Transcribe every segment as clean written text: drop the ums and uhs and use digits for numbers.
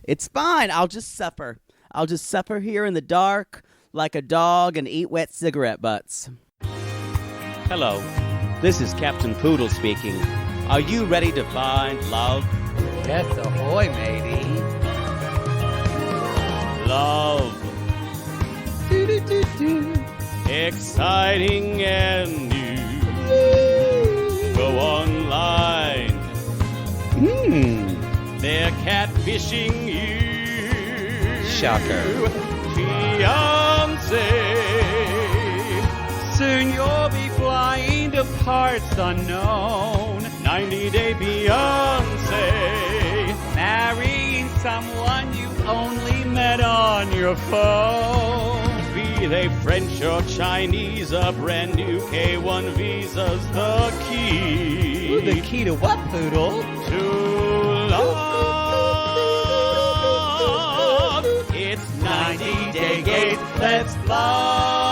It's fine. I'll just suffer. I'll just suffer here in the dark like a dog and eat wet cigarette butts. Hello. This is Captain Poodle speaking. Are you ready to find love? Yes, ahoy, matey. Love. Exciting and new. Go online. They're catfishing you. Shocker. Fiancé. Soon you'll be flying to parts unknown. 90-day Fiancé. Marrying someone you only met on your phone. Be they French or Chinese, a brand new K1 visa's the key. Ooh, the key to what, Poodle? To love. It's 90-day gate. Let's love.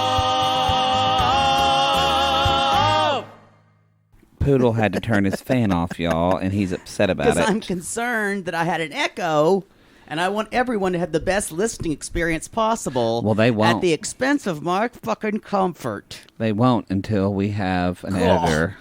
Poodle had to turn his fan off, y'all, and he's upset about it. Because I'm concerned that I had an echo, and I want everyone to have the best listening experience possible. Well, they won't. At the expense of my fucking comfort. They won't until we have an editor.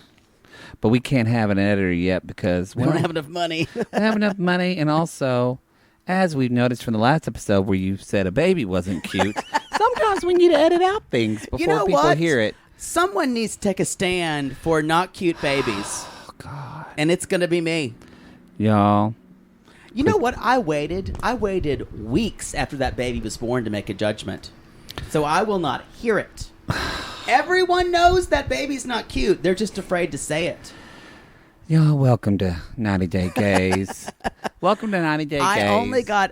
But we can't have an editor yet because We don't have enough money. we don't have enough money. And also, as we've noticed from the last episode where you said a baby wasn't cute, sometimes we need to edit out things before people hear it. Someone needs to take a stand for not cute babies. Oh, God. And it's going to be me. Y'all. You know what? I waited weeks after that baby was born to make a judgment. So I will not hear it. Everyone knows that baby's not cute. They're just afraid to say it. Y'all, welcome to 90 Day Gays. Welcome to 90 Day Gays. I only got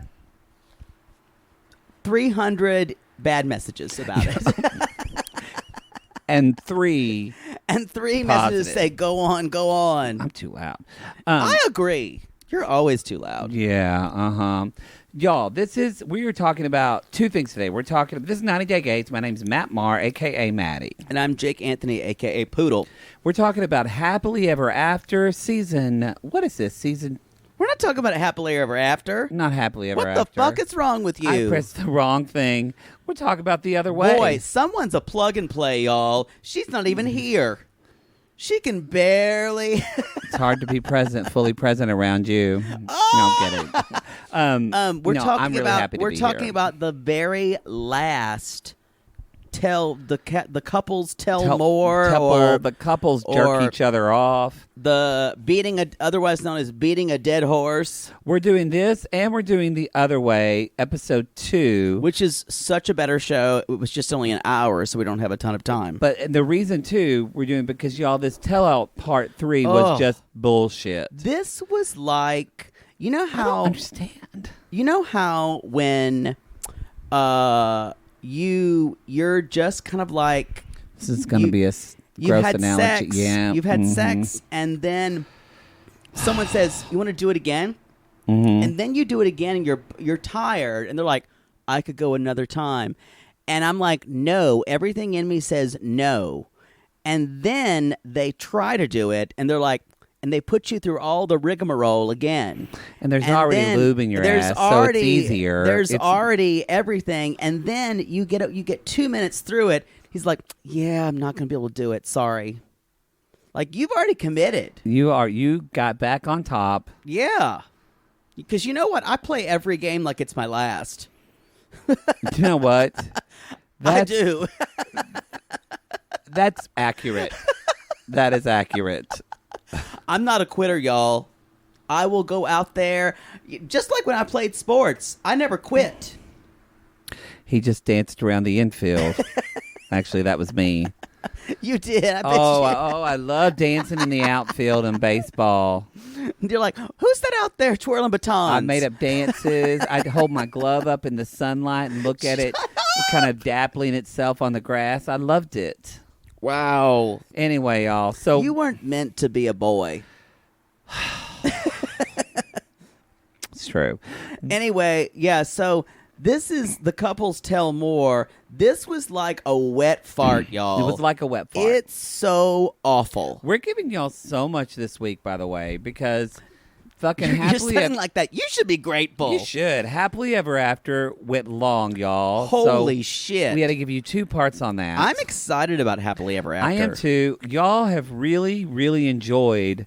300 bad messages about it. And three messages say, go on, go on. I'm too loud. I agree. You're always too loud. Yeah, Y'all, we are talking about two things today. This is 90 Day Gays. My name's Matt Marr, a.k.a. Maddie. And I'm Jake Anthony, a.k.a. Poodle. We're talking about Happily Ever After season. What is this? Season? We're not talking about Happily Ever After. Not Happily Ever After. What the fuck is wrong with you? I pressed the wrong thing. We're talking about The Other Way. Boy, someone's a plug and play, y'all. She's not even here. She can barely. It's hard to be fully present around you. Oh! No, get it. We're I'm really happy to we're be talking here. about the very last the couples tell more, or the couples jerk each other off. The otherwise known as beating a dead horse. We're doing this, and we're doing The Other Way, episode 2, which is such a better show. It was just only an hour, so we don't have a ton of time. But the reason too we're doing because y'all this tell out part 3 was just bullshit. This was like, you know how I don't understand. You know how when you're just kind of like, this is going to be a gross analogy. Sex, yeah, you've had sex, and then someone says, "You want to do it again?" And then you do it again, and you're tired, and they're like, "I could go another time," and I'm like, "No." Everything in me says no, and then they try to do it, and they're like. And they put you through all the rigmarole again. And there's already lube in your ass, so it's easier. There's already everything. And then you get 2 minutes through it. He's like, yeah, I'm not going to be able to do it. Sorry. Like, you've already committed. You got back on top. Yeah. Because you know what? I play every game like it's my last. You know what? I do. That's accurate. That is accurate. I'm not a quitter, y'all. I will go out there. Just like when I played sports, I never quit. He just danced around the infield. Actually, that was me. You did. I bet you. I love dancing in the outfield in baseball. You're like, who's that out there twirling batons? I made up dances. I'd hold my glove up in the sunlight and look at it kind of dappling itself on the grass. I loved it. Wow. Anyway, y'all. So you weren't meant to be a boy. It's true. Anyway, yeah, so this is the couples tell more. This was like a wet fart, y'all. It was like a wet fart. It's so awful. We're giving y'all so much this week, by the way, because Fucking You're happily saying like that. You should be grateful. You should. Happily Ever After went long, y'all. Holy so shit. We had to give you 2 parts on that. I'm excited about Happily Ever After. I am too. Y'all have really, really enjoyed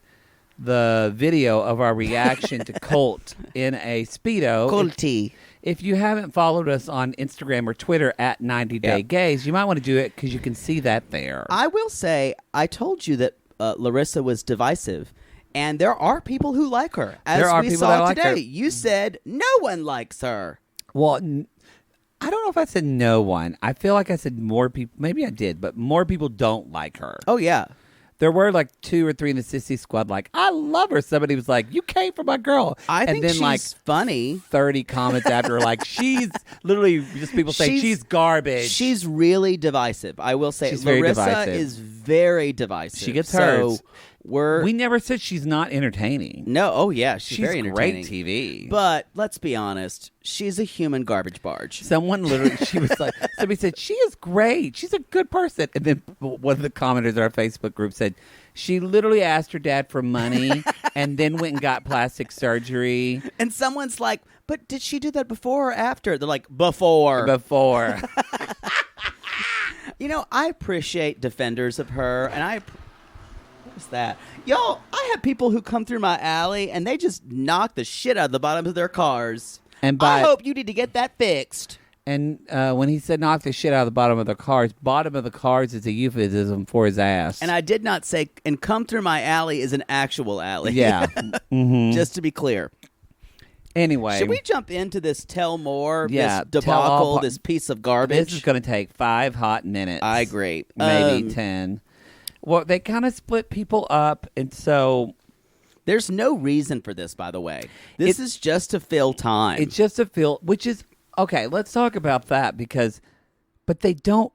the video of our reaction to Colt in a Speedo. Colty. If you haven't followed us on Instagram or Twitter at 90 Day Gays, you might want to do it because you can see that there. I will say, I told you that Larissa was divisive. And there are people who like her. As there are we people saw that like today, her. you said no one likes her. Well, I don't know if I said no one. I feel like I said more people. Maybe I did, but more people don't like her. Oh, yeah. There were like 2 or 3 in the Sissy Squad like, I love her. Somebody was like, you came for my girl. I and think then she's like funny. 30 comments after like, she's literally just people saying she's garbage. She's really divisive. I will say She's very Larissa divisive. is very divisive. She gets hers. So we never said she's not entertaining. No, oh yeah, she's very entertaining. Great TV. But let's be honest, she's a human garbage barge. Someone literally, she was like, somebody said, she is great. She's a good person. And then one of the commenters in our Facebook group said, she literally asked her dad for money and then went and got plastic surgery. And someone's like, but did she do that before or after? They're like, before. Before. You know, I appreciate defenders of her, and what was that? Y'all, I have people who come through my alley, and they just knock the shit out of the bottom of their cars. And I hope you need to get that fixed. And when he said knock the shit out of the bottom of the cars is a euphemism for his ass. And I did not say, and come through my alley is an actual alley. Yeah. Mm-hmm. Just to be clear. Anyway. Should we jump into this tell more, this debacle, this piece of garbage? This is going to take 5 hot minutes. I agree. Maybe 10. Well, they kind of split people up, and so... There's no reason for this, by the way. This is just to fill time. It's just to fill, which is... Okay, let's talk about that but they don't...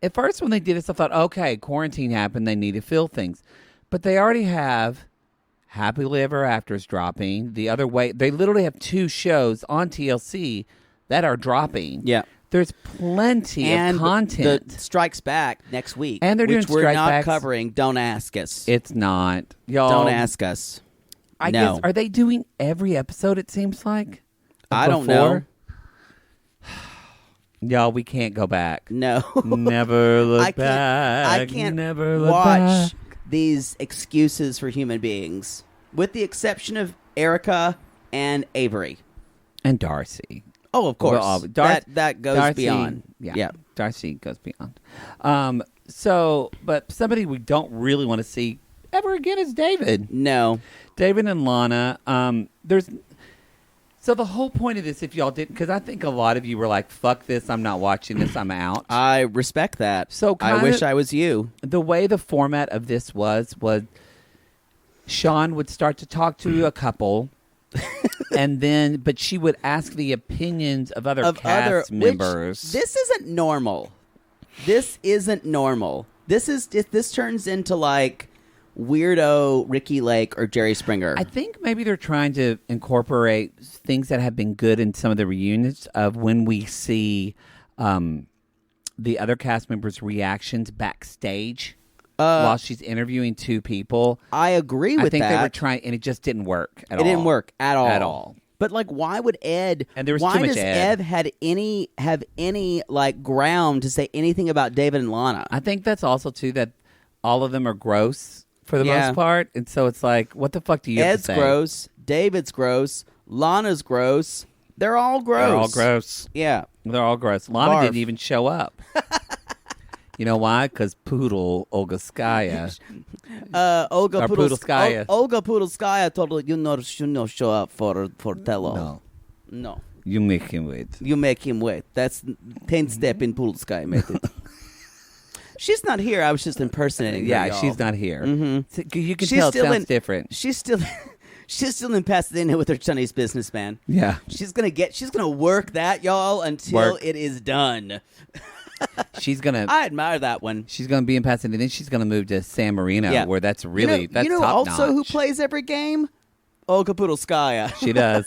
At first, when they did this, I thought, okay, quarantine happened, they need to fill things. But they already have Happily Ever After's dropping. The Other Way, they literally have 2 shows on TLC that are dropping. Yeah. There's plenty of content. The Strikes Back next week. And they're doing which we're Strike not Backs. covering. Don't ask us. It's not. Y'all. Don't ask us. I guess, are they doing every episode, it seems like? I don't know. Y'all, we can't go back. No. Never look back. I can't never look watch back. these excuses for human beings, with the exception of Erica and Avery. And Darcy. Oh, of course. Well, that goes Darcy, beyond. Yeah. Darcy goes beyond. But somebody we don't really want to see ever again is David. No. David and Lana. So the whole point of this, if y'all didn't, because I think a lot of you were like, fuck this, I'm not watching this, I'm out. I respect that. So I wish I was you. The way the format of this was Sean would start to talk to a couple, but she would ask the opinions of other cast members. This isn't normal. This turns into like weirdo Ricky Lake or Jerry Springer. I think maybe they're trying to incorporate things that have been good in some of the reunions of when we see the other cast members' reactions backstage while she's interviewing 2 people. I agree with that. I think they were trying, and it just didn't work at all. It didn't work at all. At all. But like, why would Ed? And there was why too much does Ed. Ed have any like ground to say anything about David and Lana? I think that's also too that all of them are gross for the most part, and so it's like, what the fuck do you have to say? Ed's gross. David's gross. Lana's gross. They're all gross. They're all gross. Yeah. They're all gross. Lana Barf. didn't even show up. You know why? Because Poodle Olgaskaya. Olga Poodleskaya. Olga Poodleskaya told her, you know, show up for Tello. No. You make him wait. You make him wait. That's 10 step in Poodleskaya method. She's not here. I was just impersonating her, y'all. She's not here. Mm-hmm. You can tell it sounds different. She's still in Pasadena with her Chinese businessman. Yeah. She's gonna work that, y'all, until it is done. I admire that one. She's gonna be in Pasadena. Then she's gonna move to San Marino, where that's really that's you know top also notch. who plays every game? Olga Poodleskaya. She does.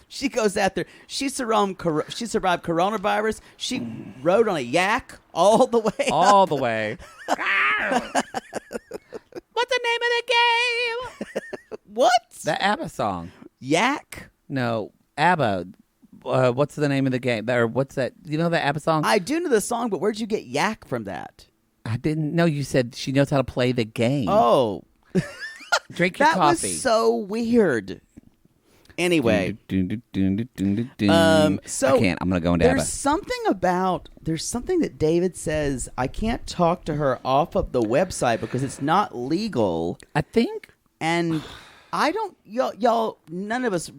She goes out there. She survived coronavirus. She rode on a yak all the way. All the way. What's the name of the game? What? The ABBA song. Yak? No, ABBA. What's the name of the game? Or what's that? You know the ABBA song? I do know the song, but where'd you get yak from that? I didn't know. You said she knows how to play the game. Oh. Drink your that coffee. Was so weird. Anyway. So I can't. I'm going to go into ABBA. There's something that David says, I can't talk to her off of the website because it's not legal. I think. And I don't, y'all, none of us,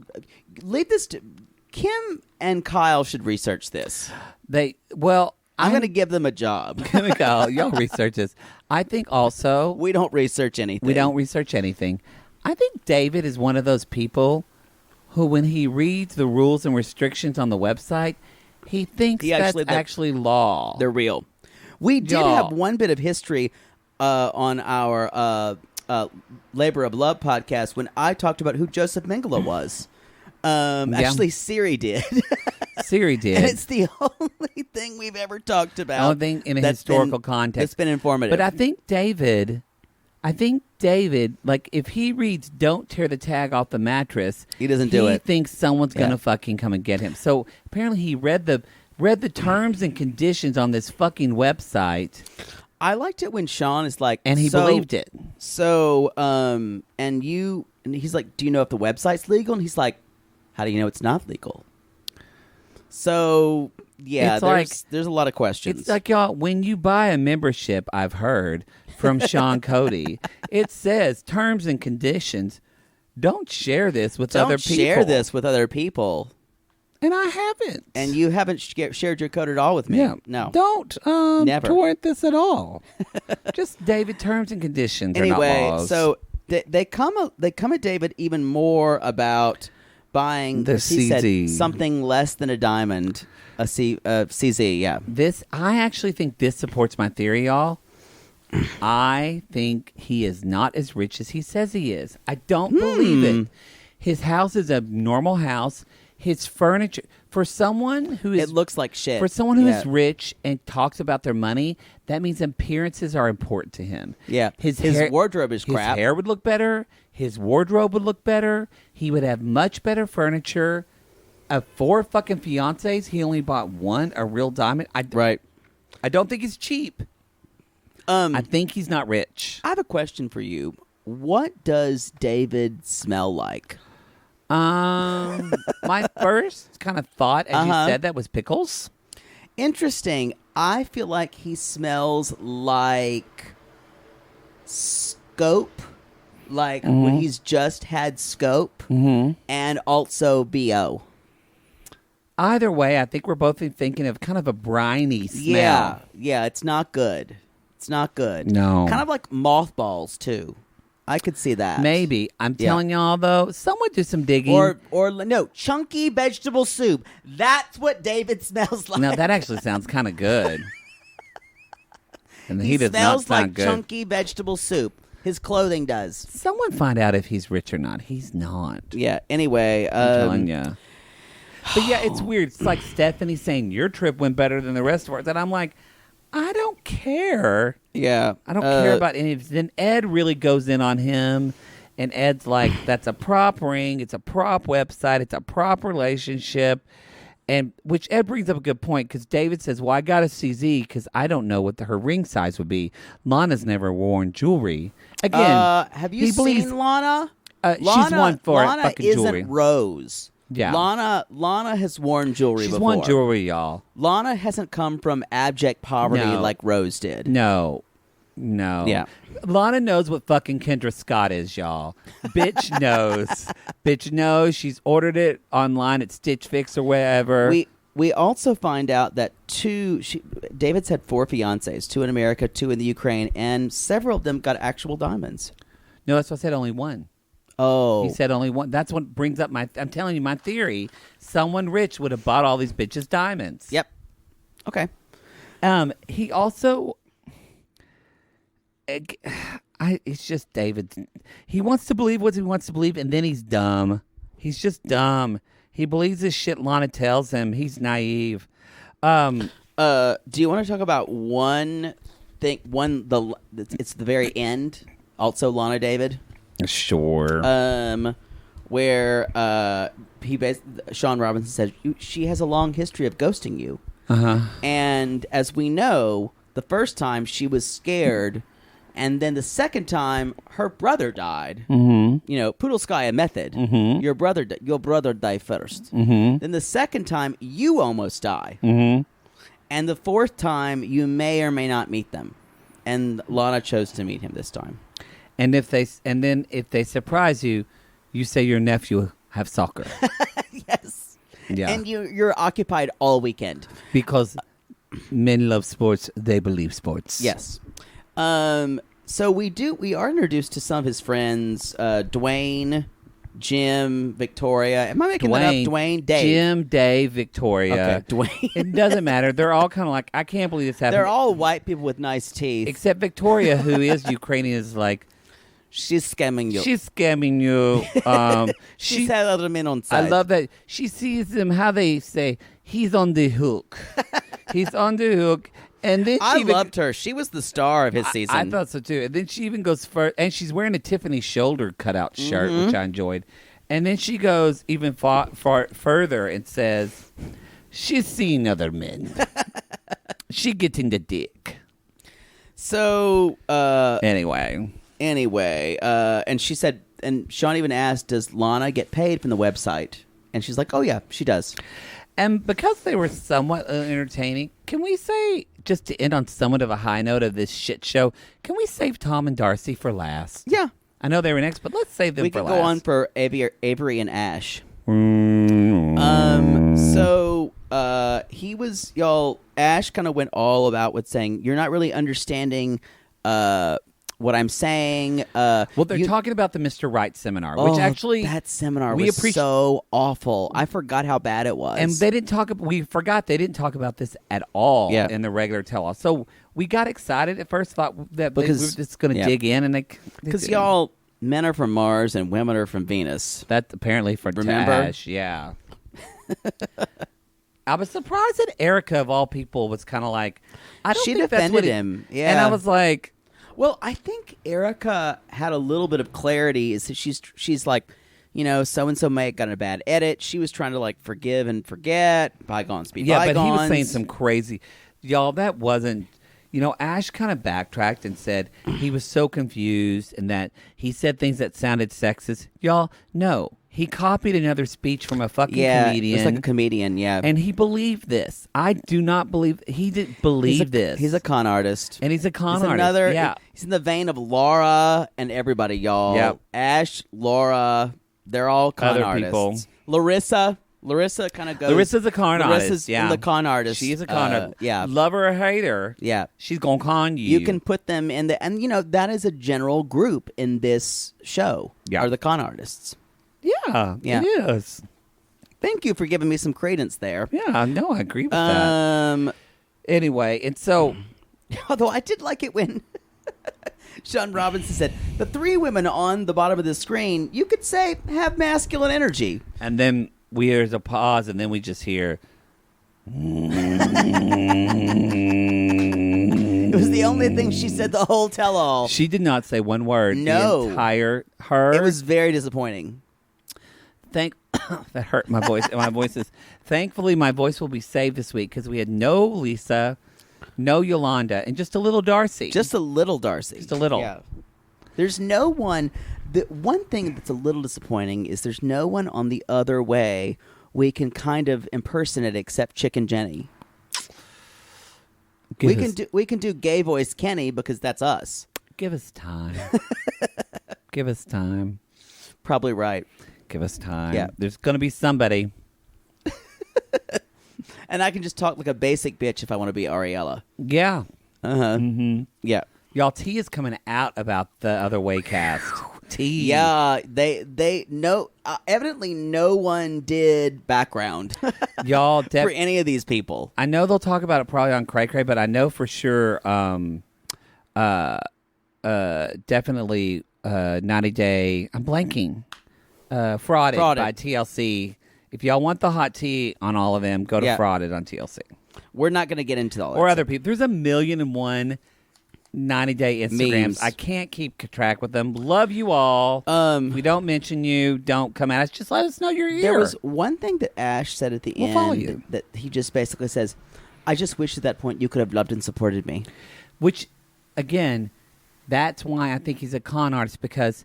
leave this to, Kim and Kyle should research this. I'm going to give them a job. Kim and Kyle, y'all research this. I think also. We don't research anything. I think David is one of those people who, when he reads the rules and restrictions on the website, he thinks that's actually law. They're real. We did have one bit of history on our Labor of Love podcast when I talked about who Joseph Mengele was. Actually, Siri did. Siri did. And it's the only thing we've ever talked about. Only thing in a historical context. It's been informative. But I think David, like, if he reads "Don't tear the tag off the mattress," he doesn't do it. He thinks someone's going to fucking come and get him. So apparently, he read the terms and conditions on this fucking website. I liked it when Sean is like, and he believed it. So, and he's like, "Do you know if the website's legal?" And he's like, "How do you know it's not legal?" So, yeah, there's a lot of questions. It's like, y'all, when you buy a membership, I've heard from Sean Cody, it says terms and conditions. Don't share this with other people. Don't share this with other people. And I haven't. And you haven't shared your code at all with me. Yeah. No. Don't Never. torrent this at all. Just David, terms and conditions anyway, are not laws. So they come at David even more about buying the CZ. Said, something less than a diamond, a CZ, yeah. I actually think this supports my theory, y'all. I think he is not as rich as he says he is. I don't believe it. His house is a normal house. His furniture, for someone who is... It looks like shit. For someone who is rich and talks about their money, that means appearances are important to him. Yeah. His wardrobe is crap. His hair would look better. His wardrobe would look better. He would have much better furniture. Of 4 fucking fiancés, he only bought one, a real diamond. Right. I don't think he's cheap. I think he's not rich. I have a question for you. What does David smell like? My first kind of thought as you said that was pickles. Interesting. I feel like he smells like scope, like when he's just had scope, and also BO. Either way, I think we're both thinking of kind of a briny smell. Yeah, it's not good. It's not good. No. Kind of like mothballs, too. I could see that. Maybe. I'm telling y'all, though, someone do some digging. Or no, chunky vegetable soup. That's what David smells like. No, that actually sounds kind of good. And he does smells not sound like good. chunky vegetable soup. His clothing does. Someone find out if he's rich or not. He's not. Yeah, anyway. I'm telling you. But yeah, it's weird. It's like Stephanie saying, your trip went better than the rest of ours. And I'm like, I don't care. Yeah. I don't care about any of it. Then Ed really goes in on him. And Ed's like, that's a prop ring. It's a prop website. It's a prop relationship. And which Ed brings up a good point because David says, well, I got a CZ because I don't know what her ring size would be. Lana's never worn jewelry. Again, have you seen Lana? She's one for Lana fucking isn't jewelry. Rose. Yeah. Lana has worn jewelry She's before. worn jewelry, y'all. Lana hasn't come from abject poverty like Rose did. No. Yeah. Lana knows what fucking Kendra Scott is, y'all. Bitch knows. Bitch knows. She's ordered it online at Stitch Fix or wherever. We also find out that David's had 4 fiancés, 2 in America, 2 in the Ukraine, and several of them got actual diamonds. No, that's what I said, only one. Oh. He said only one. That's what brings up I'm telling you, my theory. Someone rich would have bought all these bitches diamonds. Yep. Okay. He also... it's just David. He wants to believe what he wants to believe, and then he's dumb. He's just dumb. He believes this shit Lana tells him. He's naive. Do you want to talk about one thing? It's the very end. Also, Lana David. Sure. Where Sean Robinson said she has a long history of ghosting you. And as we know, the first time she was scared, and then the second time her brother died. You know, Poodleskaya method. Your brother died first. Then the second time you almost die. And the fourth time you may or may not meet them. And Lana chose to meet him this time. And if they surprise you, you say your nephew have soccer. Yes. Yeah. And you're occupied all weekend. Because men love sports, they believe sports. Yes. So we are introduced to some of his friends, Dwayne, Jim, Victoria. Am I making that up? Dwayne, Dave. Jim, Dave, Victoria. Okay, Dwayne. It doesn't matter. They're all kind of like, I can't believe this happened. They're all white people with nice teeth. Except Victoria, who is Ukrainian, is like, she's scamming you. she's scamming you. She's had other men on side. I love that. She sees them, how they say, he's on the hook. He's on the hook. And then I loved her. She was the star of his season. I thought so too. And then she even goes and she's wearing a Tiffany shoulder cutout shirt, which I enjoyed. And then she goes even far further and says, she's seeing other men. She getting the dick. So anyway, and she said, and Sean even asked, does Lana get paid from the website? And she's like, oh yeah, she does. And because they were somewhat entertaining, can we say, just to end on somewhat of a high note of this shit show, can we save Tom and Darcy for last? Yeah. I know they were next, but let's save them for last. We can go on for Avery and Ash. So he was, Ash kind of went all about with saying, you're not really understanding what I'm saying. Well, they're talking about the Mr. Right seminar, which actually... that seminar was so awful. I forgot how bad it was. And they didn't talk... We forgot they didn't talk about this at all in the regular tell-all. So we got excited at first, thought that we were just going to dig in, and because y'all, men are from Mars and women are from Venus. That apparently for Ash, yeah. I was surprised that Erica, of all people, was kind of like... I don't she think defended that's what him. Yeah. And I was like... Well, I think Erica had a little bit of clarity. Is that she's like, so-and-so may have gotten a bad edit. She was trying to, like, forgive and forget. Bygones be bygones. Yeah, but he was saying some crazy... Y'all, that wasn't... Ash kind of backtracked and said he was so confused and that he said things that sounded sexist. Y'all, no. He copied another speech from a fucking comedian. It's like a comedian, yeah. And he believed this. I do not believe... He didn't believe this. He's a con artist. And he's a con artist. He's in the vein of Laura and everybody, y'all. Yep. Ash, Laura, they're all con Other artists. People. Larissa kind of goes... Larissa's a con artist. Larissa's the con artist. She's a con artist. Yeah. Love her or hate her. Yeah. She's going to con you. You can put them in the... And, that is a general group in this show. Yeah. Are the con artists. Yeah, it is. Thank you for giving me some credence there. Yeah, no, I agree with that. Anyway, and so... Although I did like it when Sean Robinson said, the three women on the bottom of the screen, you could say, have masculine energy. And then there's a pause, and then we just hear... It was the only thing she said the whole tell-all. She did not say one word. No. The entire... It was very disappointing. That hurt my voice. My voice is... Thankfully, my voice will be saved this week because we had no Lisa, no Yolanda, and just a little Darcy. Just a little Darcy. Just a little. Yeah. There's no one... The one thing that's a little disappointing is there's no one on the other way we can kind of impersonate except Chicken Jenny. We can do gay voice Kenny because that's us. Give us time. Give us time. Probably right. Give us time. Yeah. There's going to be somebody. And I can just talk like a basic bitch if I want to be Ariella. Yeah. Uh-huh. Mm-hmm. Yeah. Y'all, T is coming out about the Other Way cast. T. Yeah, they no evidently no one did background. Y'all, for any of these people. I know they'll talk about it probably on Cray Cray, but I know for sure definitely 90 Day, I'm blanking. Frauded by TLC. If y'all want the hot tea on all of them, go to Frauded on TLC. We're not going to get into all that. Or other people. There's 1,000,001 90-day Instagrams. Memes. I can't keep track with them. Love you all. We don't mention you. Don't come at us. Just let us know you're here. There was one thing that Ash said at the We'll follow end you. that he just basically says, I just wish at that point you could have loved and supported me. Which, again, that's why I think he's a con artist, because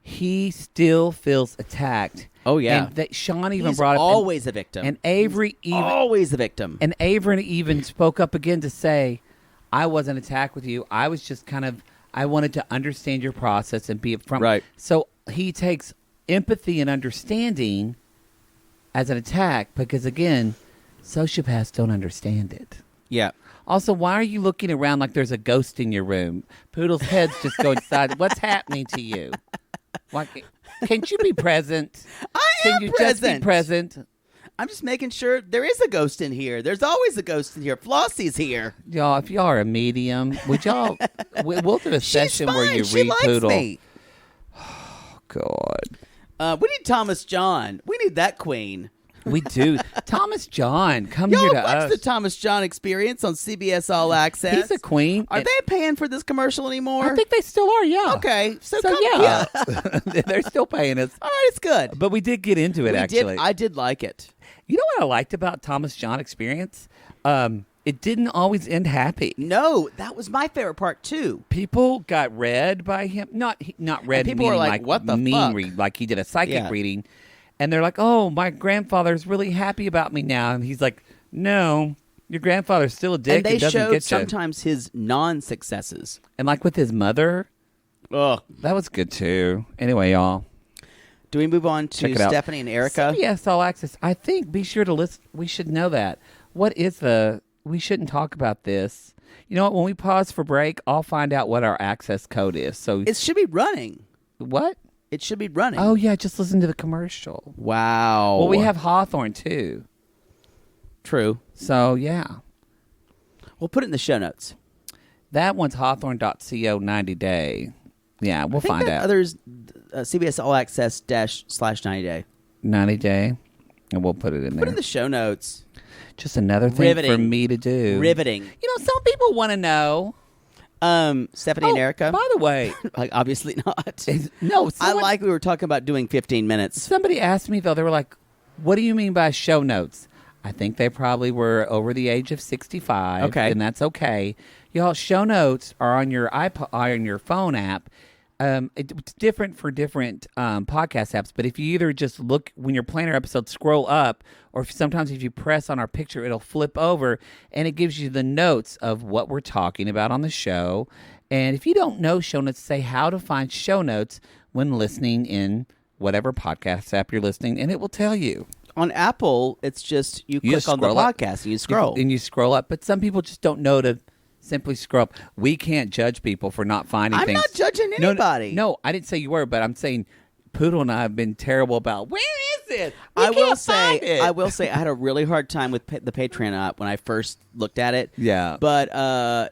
he still feels attacked. Oh, yeah. And that Sean even He's brought up. always a victim. And Avery even. Always a victim. And Avery even spoke up again to say, I wasn't attacked with you. I was just I wanted to understand your process and be upfront. Right. So he takes empathy and understanding as an attack because, again, sociopaths don't understand it. Yeah. Also, why are you looking around like there's a ghost in your room? Poodle's head's just going inside. What's happening to you? Why can't you be present? Can you present. just be present? I'm just making sure there is a ghost in here. There's always a ghost in here. Flossie's here. Y'all, if y'all are a medium, would y'all... we'll do a session where you she read likes Poodle. Me. Oh, God. We need Thomas John. We need that queen. We do. Thomas John, come Y'all here to watch us. the Thomas John Experience on CBS All Access. He's a queen. Are they paying for this commercial anymore? I think they still are, yeah. Okay. So yeah. They're still paying us. All right, it's good. But we did get into it, actually. I did like it. You know what I liked about Thomas John Experience? It didn't always end happy. No, that was my favorite part, too. People got read by him. Not read, And people meaning were like, what the fuck? read, like he did a psychic Yeah. reading. And they're like, oh, my grandfather's really happy about me now. And he's like, no, your grandfather's still a dick And they and doesn't showed get you. sometimes his non-successes. And like with his mother, Ugh. that was good too. Anyway, y'all. Do we move on to Check it out. Stephanie and Erica? CBS All Access. I think, be sure to listen. We should know that. We shouldn't talk about this. You know what? When we pause for break, I'll find out what our access code is. So It should be running. what? It should be running. Oh, yeah, just listen to the commercial. Wow. Well, we have Hawthorne, too. True. So, yeah. We'll put it in the show notes. That one's hawthorne.co 90 day. Yeah, we'll I think find that out. Others, CBS All Access / 90 day. 90 day. And we'll put it in Put there. it in the show notes. Just another thing for Riveting. me to do. Riveting. You know, some people want to know. Stephanie and Erica. By the way. Like, obviously not. No, I like we were talking about doing 15 minutes. Somebody asked me, though, they were like, what do you mean by show notes? I think they probably were over the age of 65. Okay. And that's okay. Y'all, show notes are on your iPod, on your phone app. It's different for different podcast apps, but if you either just look when you're playing our episode, scroll up, or sometimes if you press on our picture, it'll flip over, and it gives you the notes of what we're talking about on the show. And if you don't know show notes, say how to find show notes when listening in whatever podcast app you're listening, and it will tell you. On Apple, it's just you click just on the scroll up. podcast and you scroll. And you scroll up, but some people just don't know to simply scroll up. We can't judge people for not finding I'm things. not judging anybody. No, I didn't say you were, but I'm saying Poodle and I have been terrible about where is it? I will say, I had a really hard time with the Patreon app when I first looked at it. Yeah. But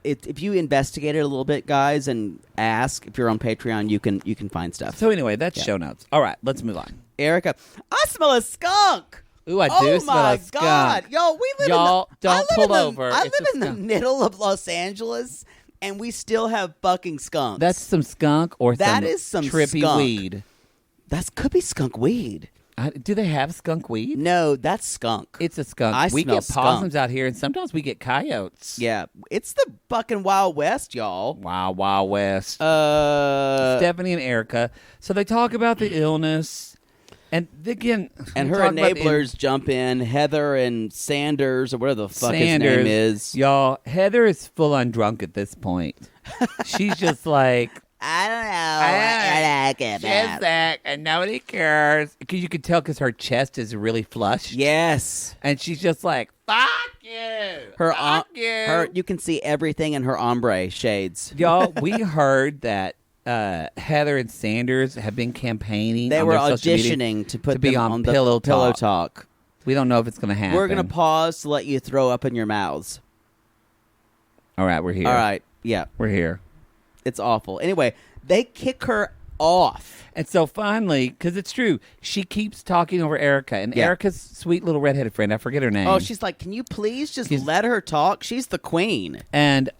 if you investigate it a little bit, guys, and ask if you're on Patreon, you can find stuff. So anyway, that's show notes. All right, let's move on. Erica, I smell a skunk. Ooh, I do Oh smell my a skunk. God, yo, we live. Y'all, I don't live pull in the- over. I It's live a in the skunk. middle of Los Angeles, and we still have fucking skunks. That's some skunk or That is some trippy skunk. weed. That could be skunk weed. Do they have skunk weed? No, that's skunk. It's a skunk. I We smell get possums out here, and sometimes we get coyotes. Yeah, it's the fucking Wild West, y'all. Wow, Wild West. Uh, Stephanie and Erica. So they talk about the illness, and again, and we her talk about the enablers jump in. Heather and Sanders, or whatever the fuck his Sanders. name is. Y'all, Heather is full on drunk at this point. She's just like, I don't know what you're talking just that, and nobody cares. Because you could tell because her chest is really flushed. Yes, And she's just like, fuck you. Fuck you. you can see everything in her ombre shades. Y'all, we heard that Heather and Sanders have been campaigning. They on were their social media auditioning to put to be them on the Pillow Talk. We don't know if it's going to happen. We're gonna pause to let you throw up in your mouths. All right, we're here. All right, yeah, We're here. it's awful. Anyway, they kick her off. And so finally, because it's true, she keeps talking over Erica. And Yeah. Erica's sweet little redheaded friend, I forget her name. Oh, she's like, can you please just let her talk? She's the queen. And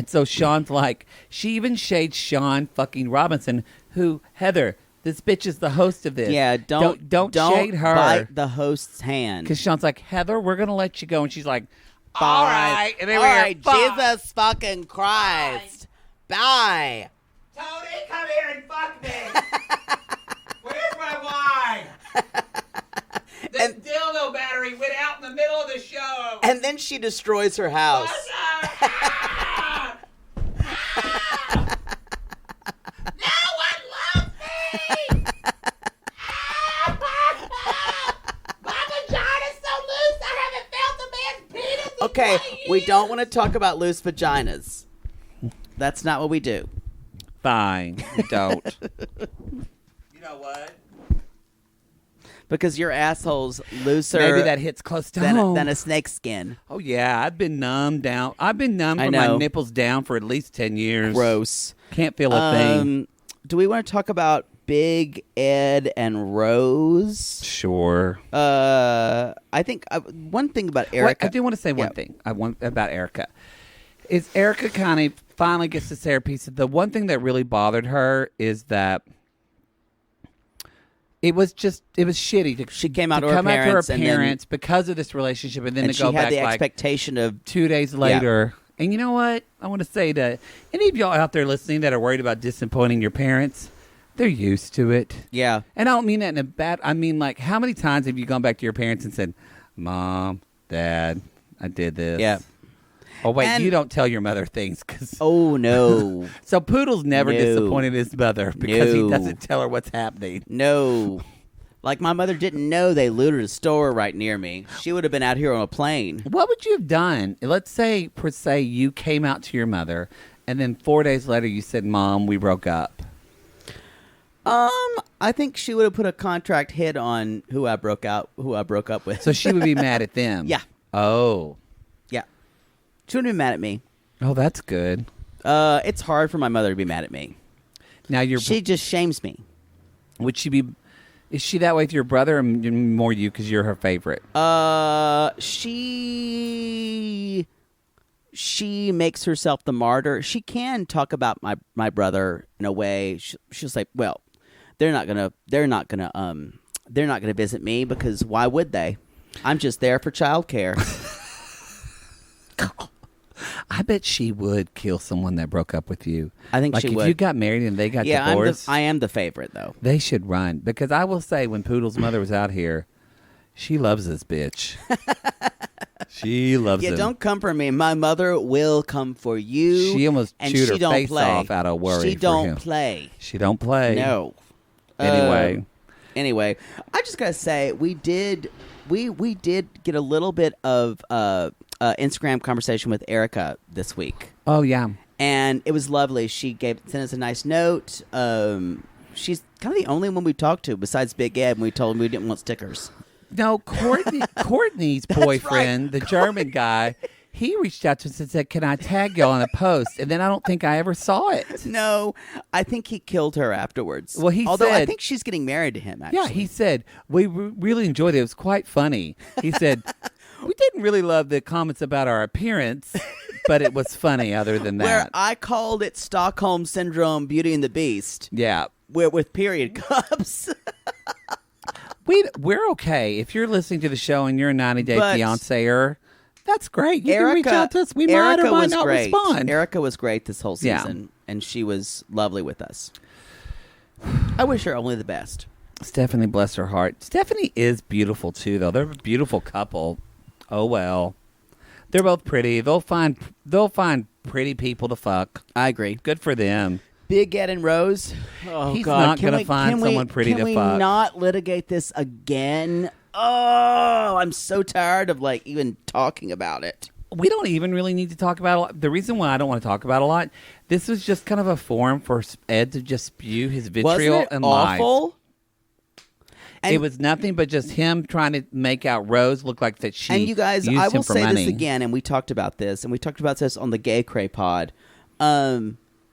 so Sean's like, she even shades Sean fucking Robinson, who, Heather, this bitch is the host of this. Yeah, don't shade her. bite the host's hand. Because Sean's like, Heather, we're going to let you go. And she's like, Bye. all right. And then All we hear, right, "Bye." Jesus fucking Christ. Bye. Tony, come here and fuck me. Where's my wine? This dildo battery went out in the middle of the show. And then she destroys her house. No one loves me. My vagina's so loose, I haven't felt a man's penis in Okay, 20 we years. don't want to talk about loose vaginas. That's not what we do. Fine, don't. You know what? Because your asshole's looser Maybe that hits close to home. than a snake skin. Oh yeah, I've been numb down. I've been numb I from my know. nipples down for at least 10 years. Gross. Can't feel a thing. Do we want to talk about Big Ed and Rose? Sure. I think one thing about Erica. I do want to say one thing. I want about Erica. Is Erica kind of finally gets to say her piece. The one thing that really bothered her is that it was shitty. She came out to to her come out to her parents and then- parents because of this relationship, and then and to she go had back the like expectation of 2 days later. And you know what? I want to say to any of y'all out there listening that are worried about disappointing your parents, they're used to it. yeah. And I don't mean that in a bad. I mean, like, how many times have you gone back to your parents and said, "Mom, Dad, I did this." Yeah. Oh wait, And- you don't tell your mother things because. Oh no. So Poodle's never No. disappointed his mother because he No. doesn't tell her what's happening. No. Like my mother didn't know they looted a store right near me. She would have been out here on a plane. What would you have done? Let's say, per se, you came out to your mother, and then 4 days later you said, "Mom, we broke up." I think she would have put a contract hit on who I broke up with. So she would be mad at them. Yeah. Oh. Yeah. She wouldn't be mad at me. Oh, that's good. It's hard for my mother to be mad at me. Now She just shames me. would she be? Is she that way with your brother, or more you because you're her favorite? She makes herself the martyr. She can talk about my brother in a way. She'll say, "Well, they're not gonna visit me because why would they? I'm just there for childcare." I bet she would kill someone that broke up with you. I think like she if would. you got married and they got Yeah, divorced. I am the favorite though. They should run because I will say when Poodle's mother was out here, she loves this bitch. She loves Yeah, him. don't come for me. My mother will come for you. She almost and chewed she her don't face play. off out of worry She for don't him. play. She don't play. No. Anyway, I just gotta say we did get a little bit of Instagram conversation with Erica this week, oh yeah. and it was lovely. She sent us a nice note. She's kind of the only one we talked to besides Big Ed when we told him we didn't want stickers. No, Courtney's boyfriend, the German guy, he reached out to us and said, "Can I tag y'all on a post?" And then I don't think I ever saw it. No, I think he killed her afterwards. Well, although I said- think she's getting married to him. Actually, Yeah, he said, we really enjoyed it. It was quite funny. He said, we didn't really love the comments about our appearance, but it was funny other than where that. I called it Stockholm Syndrome, Beauty and the Beast. Yeah. With period cups. We're okay. If you're listening to the show and you're a 90-day But- fiancé-er, that's great. You can reach out to us. We might Erica or might was not great. respond. Erica was great this whole Yeah. season, and she was lovely with us. I wish her only the best. Stephanie, bless her heart. Stephanie is beautiful, too, though. They're a beautiful couple. Oh, well. They're both pretty. They'll find pretty people to fuck. I agree. Good for them. Big Ed and Rose. Oh, He's God. not gonna find someone pretty to fuck. Can we not litigate this again? Oh, I'm so tired of even talking about it. We don't even really need to talk about it a lot. The reason why I don't want to talk about it a lot, this was just kind of a forum for Ed to just spew his vitriol Wasn't it and lies. awful? And, It was nothing but just him trying to make out Rose look like that she and you guys, used I him will for say money. this again, and we talked about this, on the Gay Cray pod.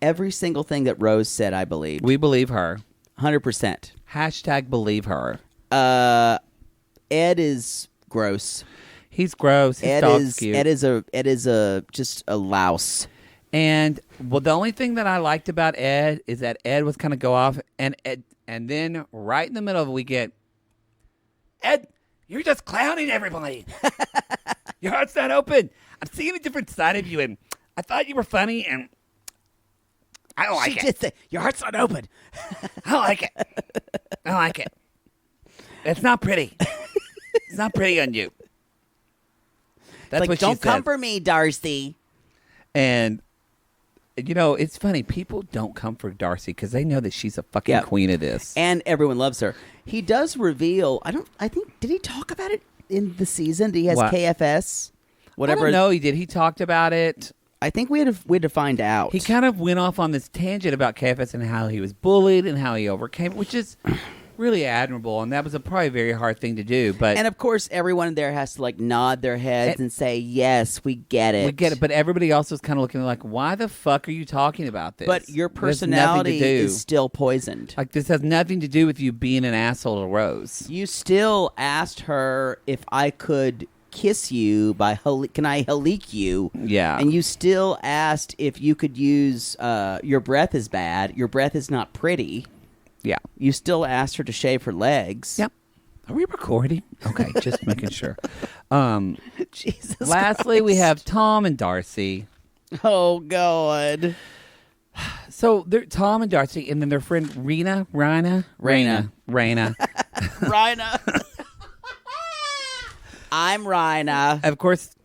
Every single thing that Rose said, I believed. We believe her. 100%. Hashtag believe her. Ed is gross. He's gross. His dog's cute. Ed is just a louse. And well, the only thing that I liked about Ed is that Ed was kind of go off, and then right in the middle of it, we get, Ed, you're just clowning everybody. Your heart's not open. I'm seeing a different side of you, and I thought you were funny, and I don't like it. She did say, your heart's not open. I don't like it. I don't like it. It's not pretty. It's not pretty on you. That's like, what she don't said. come for me, Darcy. And it's funny. People don't come for Darcy because they know that she's a fucking queen of this, and everyone loves her. He does reveal. I think. Did he talk about it in the season? That he has KFS. Whatever. I don't know. He did. He talked about it. I think we had to find out. He kind of went off on this tangent about KFS and how he was bullied and how he overcame it, which is really admirable. And that was probably a very hard thing to do. And of course, everyone there has to nod their heads and say, "Yes, we get it. We get it." But everybody also is kind of looking like, "Why the fuck are you talking about this?" But your personality is still poisoned. Like, this has nothing to do with you being an asshole to Rose. You still asked her if I could kiss you can I halik you? Yeah. And you still asked if you could use your breath is bad. Your breath is not pretty. Yeah. You still asked her to shave her legs. Yep. Are we recording? Okay, just making sure. Jesus Lastly, Christ. we have Tom and Darcy. Oh, God. So they're Tom and Darcy, and then their friend Raina. I'm Raina. Of course,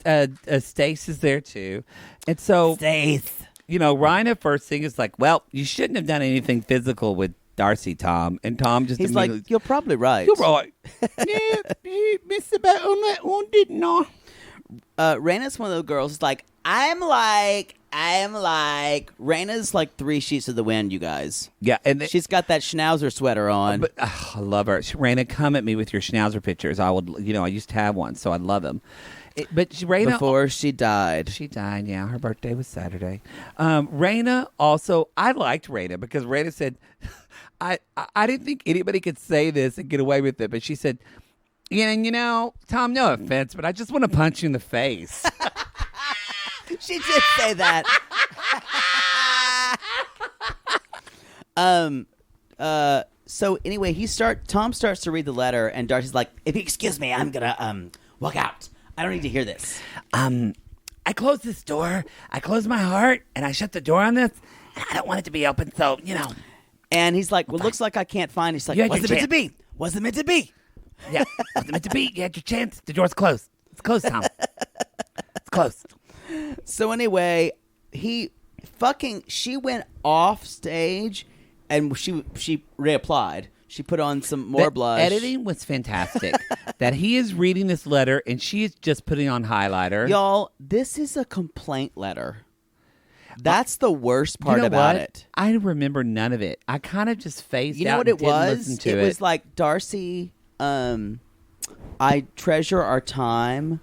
Stace is there too. And so, Stace. Raina first thing is like, well, you shouldn't have done anything physical with Darcy, Tom. And Tom just He's like, you're probably right. You're right. Yeah, you missed about on that one, didn't I? Raina's one of those girls who's like, I'm like. Raina's like 3 sheets of the wind, you guys. Yeah. And she's got that schnauzer sweater on. But I love her. Raina, come at me with your schnauzer pictures. I would, I used to have one, so I love them. But Raina, before she died. She died, yeah. Her birthday was Saturday. Raina also, I liked Raina because Raina said, I didn't think anybody could say this and get away with it, but she said, Tom, no offense, but I just want to punch you in the face. She did say that. So anyway, Tom starts to read the letter, and Darcy's like, if you excuse me, I'm gonna walk out. I don't need to hear this. I closed this door. I closed my heart, and I shut the door on this, and I don't want it to be open, so, And he's like, well, looks like I can't find it. He's like, what's it meant to be? What's it meant to be? Yeah, what's it meant to be? You had your chance. The door's closed. It's closed, Tom. It's closed. So anyway, she went off stage and she reapplied. She put on some more blush. Editing was fantastic. That he is reading this letter and she is just putting on highlighter. Y'all, this is a complaint letter. That's the worst part about it. I remember none of it. I kind of just phased out. You know what and it didn't was? listen to It was like, Darcy, I treasure our time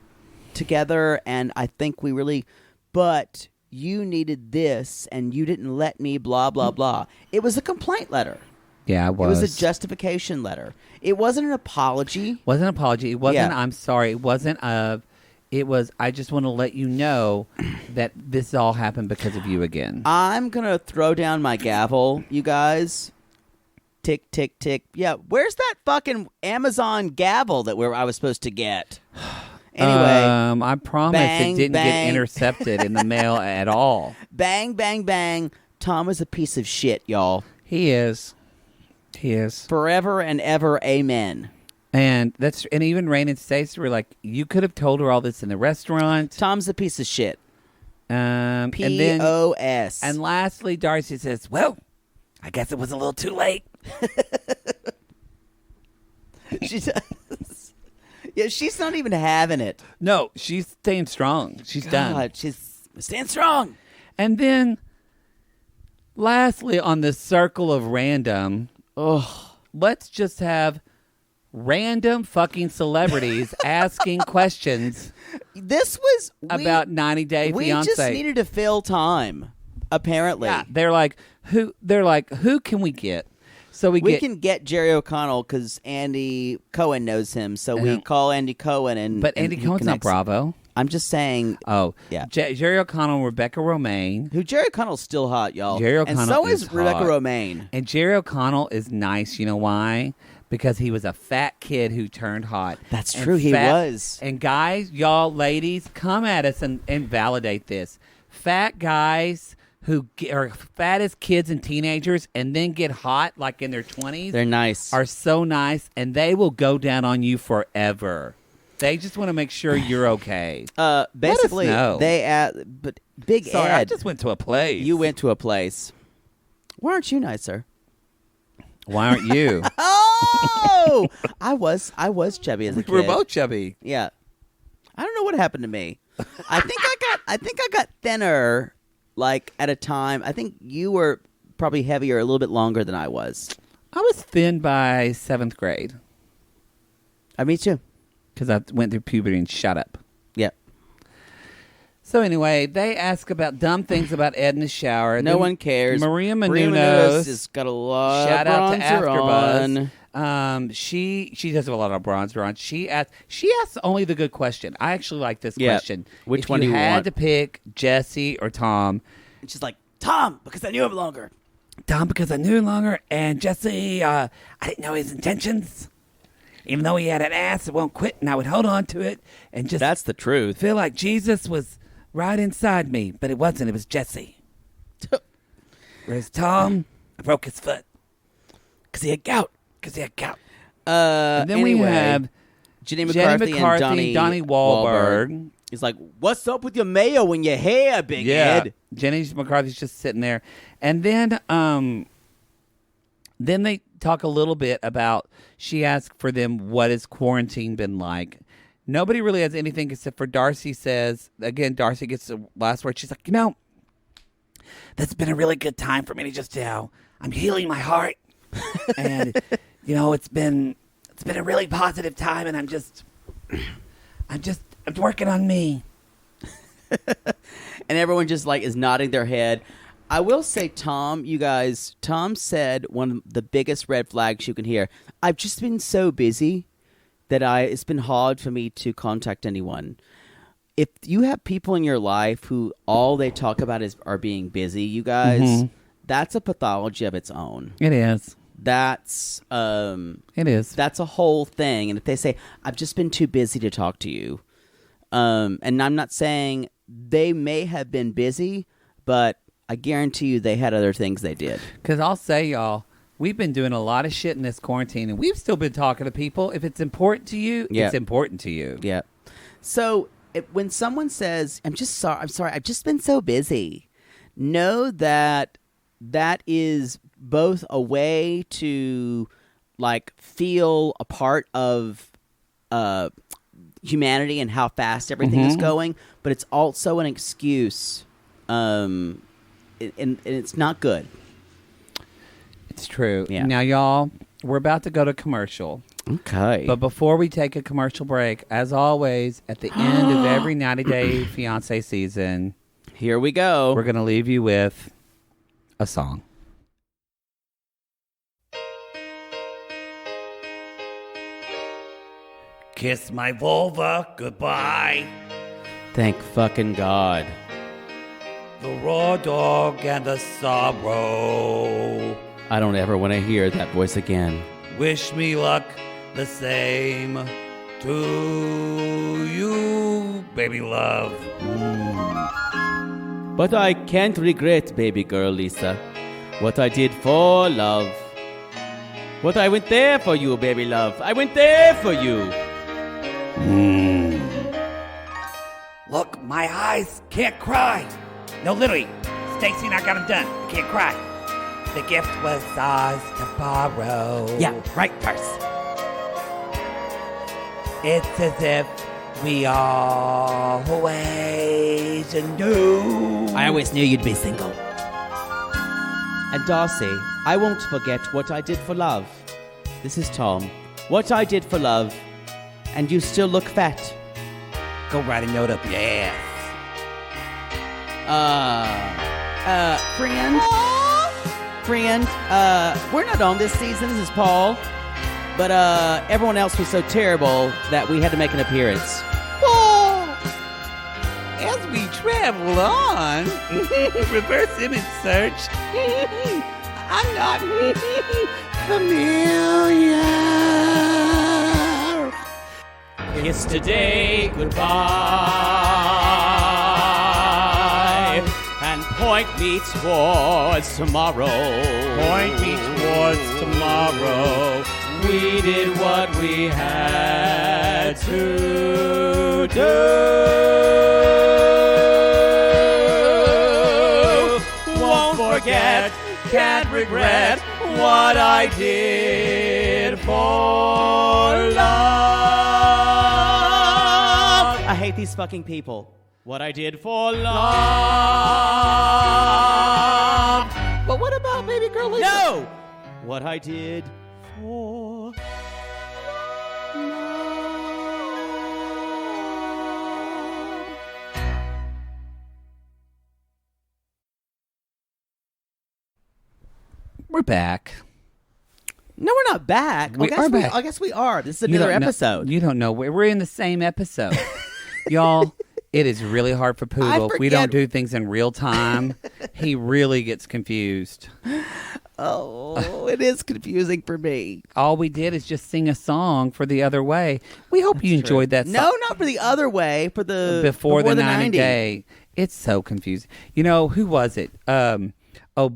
together, and I think we really, but you needed this, and you didn't let me, blah, blah, blah. It was a complaint letter. Yeah, it was. It was a justification letter. It wasn't an apology. It wasn't an apology. It wasn't, I'm sorry. It wasn't it was, I just want to let you know that this all happened because of you again. I'm going to throw down my gavel, you guys. Tick, tick, tick. Yeah, where's that fucking Amazon gavel that I was supposed to get? Anyway. I promise it didn't get intercepted in the mail at all. Bang, bang, bang. Tom is a piece of shit, y'all. He is. Forever and ever, amen. And even Rain and Stacey were like, you could have told her all this in the restaurant. Tom's a piece of shit. P.O.S. And lastly, Darcy says, well, I guess it was a little too late. She does. Yeah, she's not even having it. No, she's staying strong. She's done. She's staying strong. And then, lastly, on the circle of random, let's just have random fucking celebrities asking questions. This was about 90 Day Fiancé. We just needed to fill time. Apparently, yeah, they're like, who can we get? So we can get Jerry O'Connell because Andy Cohen knows him. So we call Andy Cohen and But Andy Cohen's not Bravo. I'm just saying. Oh, yeah. Jerry O'Connell and Rebecca Romaine. Who Jerry O'Connell's still hot, y'all. Jerry O'Connell and so is Rebecca hot. Romaine. And Jerry O'Connell is nice. You know why? Because he was a fat kid who turned hot. That's true. He was. And guys, y'all, ladies, come at us and validate this. Fat guys who are fat as kids and teenagers and then get hot like in their 20s. They're nice. Are so nice, and they will go down on you forever. They just want to make sure you're okay. Basically, but Big Sorry, Ed. I just went to a place. You went to a place. Why aren't you nicer? Why aren't you? Oh, I was chubby as a kid. We're both chubby. Yeah. I don't know what happened to me. I think I got thinner. Like at a time, I think you were probably heavier a little bit longer than I was. I was thin by 7th grade. Me too. Because I went through puberty and shut up. Yeah. So anyway, they ask about dumb things about Ed in the shower. No one cares. Maria Menounos has got a lot shout of out to bronzer AfterBuzz. She does have a lot of bronzer on. She asks only the good question. I actually like this question. Which one do you want? If you had to pick Jesse or Tom. And she's like, Tom, because I knew him longer. Tom, because I knew him longer. And Jesse, I didn't know his intentions. Even though he had an ass, it won't quit, and I would hold on to it and just... That's the truth. ...feel like Jesus was right inside me, but it wasn't. It was Jesse. Whereas Tom, I broke his foot. Because he had gout. And then we have Jenny McCarthy and Donnie Wahlberg. He's like, what's up with your mayo in your hair, Big Ed? Jenny McCarthy's just sitting there. And then they talk a little bit about, she asked for them, what has quarantine been like? Nobody really has anything except for Darcy says, again, Darcy gets the last word. She's like, that's been a really good time for me to just, I'm healing my heart. And, it's been a really positive time, and I'm working on me. And everyone just is nodding their head. I will say, Tom said one of the biggest red flags you can hear. I've just been so busy that it's been hard for me to contact anyone. If you have people in your life who all they talk about are being busy, you guys, that's a pathology of its own. It is. It is. That's a whole thing. And if they say, I've just been too busy to talk to you, and I'm not saying they may have been busy, but I guarantee you they had other things they did. Because I'll say, y'all, we've been doing a lot of shit in this quarantine, and we've still been talking to people. If it's important to you, it's important to you. Yeah. So when someone says, I'm sorry, I've just been so busy, know that is both a way to feel a part of humanity and how fast everything is going, but it's also an excuse. And it's not good. It's true. Yeah. Now, y'all, we're about to go to commercial. Okay. But before we take a commercial break, as always, at the end of every 90-day Fiancé season, here we go. We're going to leave you with a song. Kiss my vulva goodbye. Thank fucking God. The raw dog and the sorrow. I don't ever want to hear that voice again. Wish me luck the same to you, baby love. But I can't regret, baby girl Lisa, what I did for love. What I went there for you, baby love. I went there for you. Look, my eyes can't cry. No, literally, Stacy and I got them done. Can't cry. The gift was ours to borrow. Yeah, right, Darce. It's as if we always knew. I always knew you'd be single. And Darcy, I won't forget what I did for love. This is Tom. What I did for love. And you still look fat. Go write a note up your ass. Friend? friend. We're not on this season. This is Paul. But everyone else was so terrible that we had to make an appearance. As we travel on, reverse image search, I'm not familiar. Kiss today goodbye and point me towards tomorrow. Point me towards tomorrow. We did what we had to do. Won't forget, can't regret what I did for love. I hate these fucking people. What I did for love. But what about Baby Girl Lisa? No! What I did for love. We're back. No, we're not back. We are back. I guess we are. This is You another don't know- episode. You don't know. We're in the same episode. Y'all, it is really hard for Poodle. We don't forget- do things in real time. He really gets confused. Oh, it is confusing for me. All we did is just sing a song for The Other Way. We hope you enjoyed that song. No, not for the other way. For the Before the 90 90. day. It's so confusing. You know, who was it?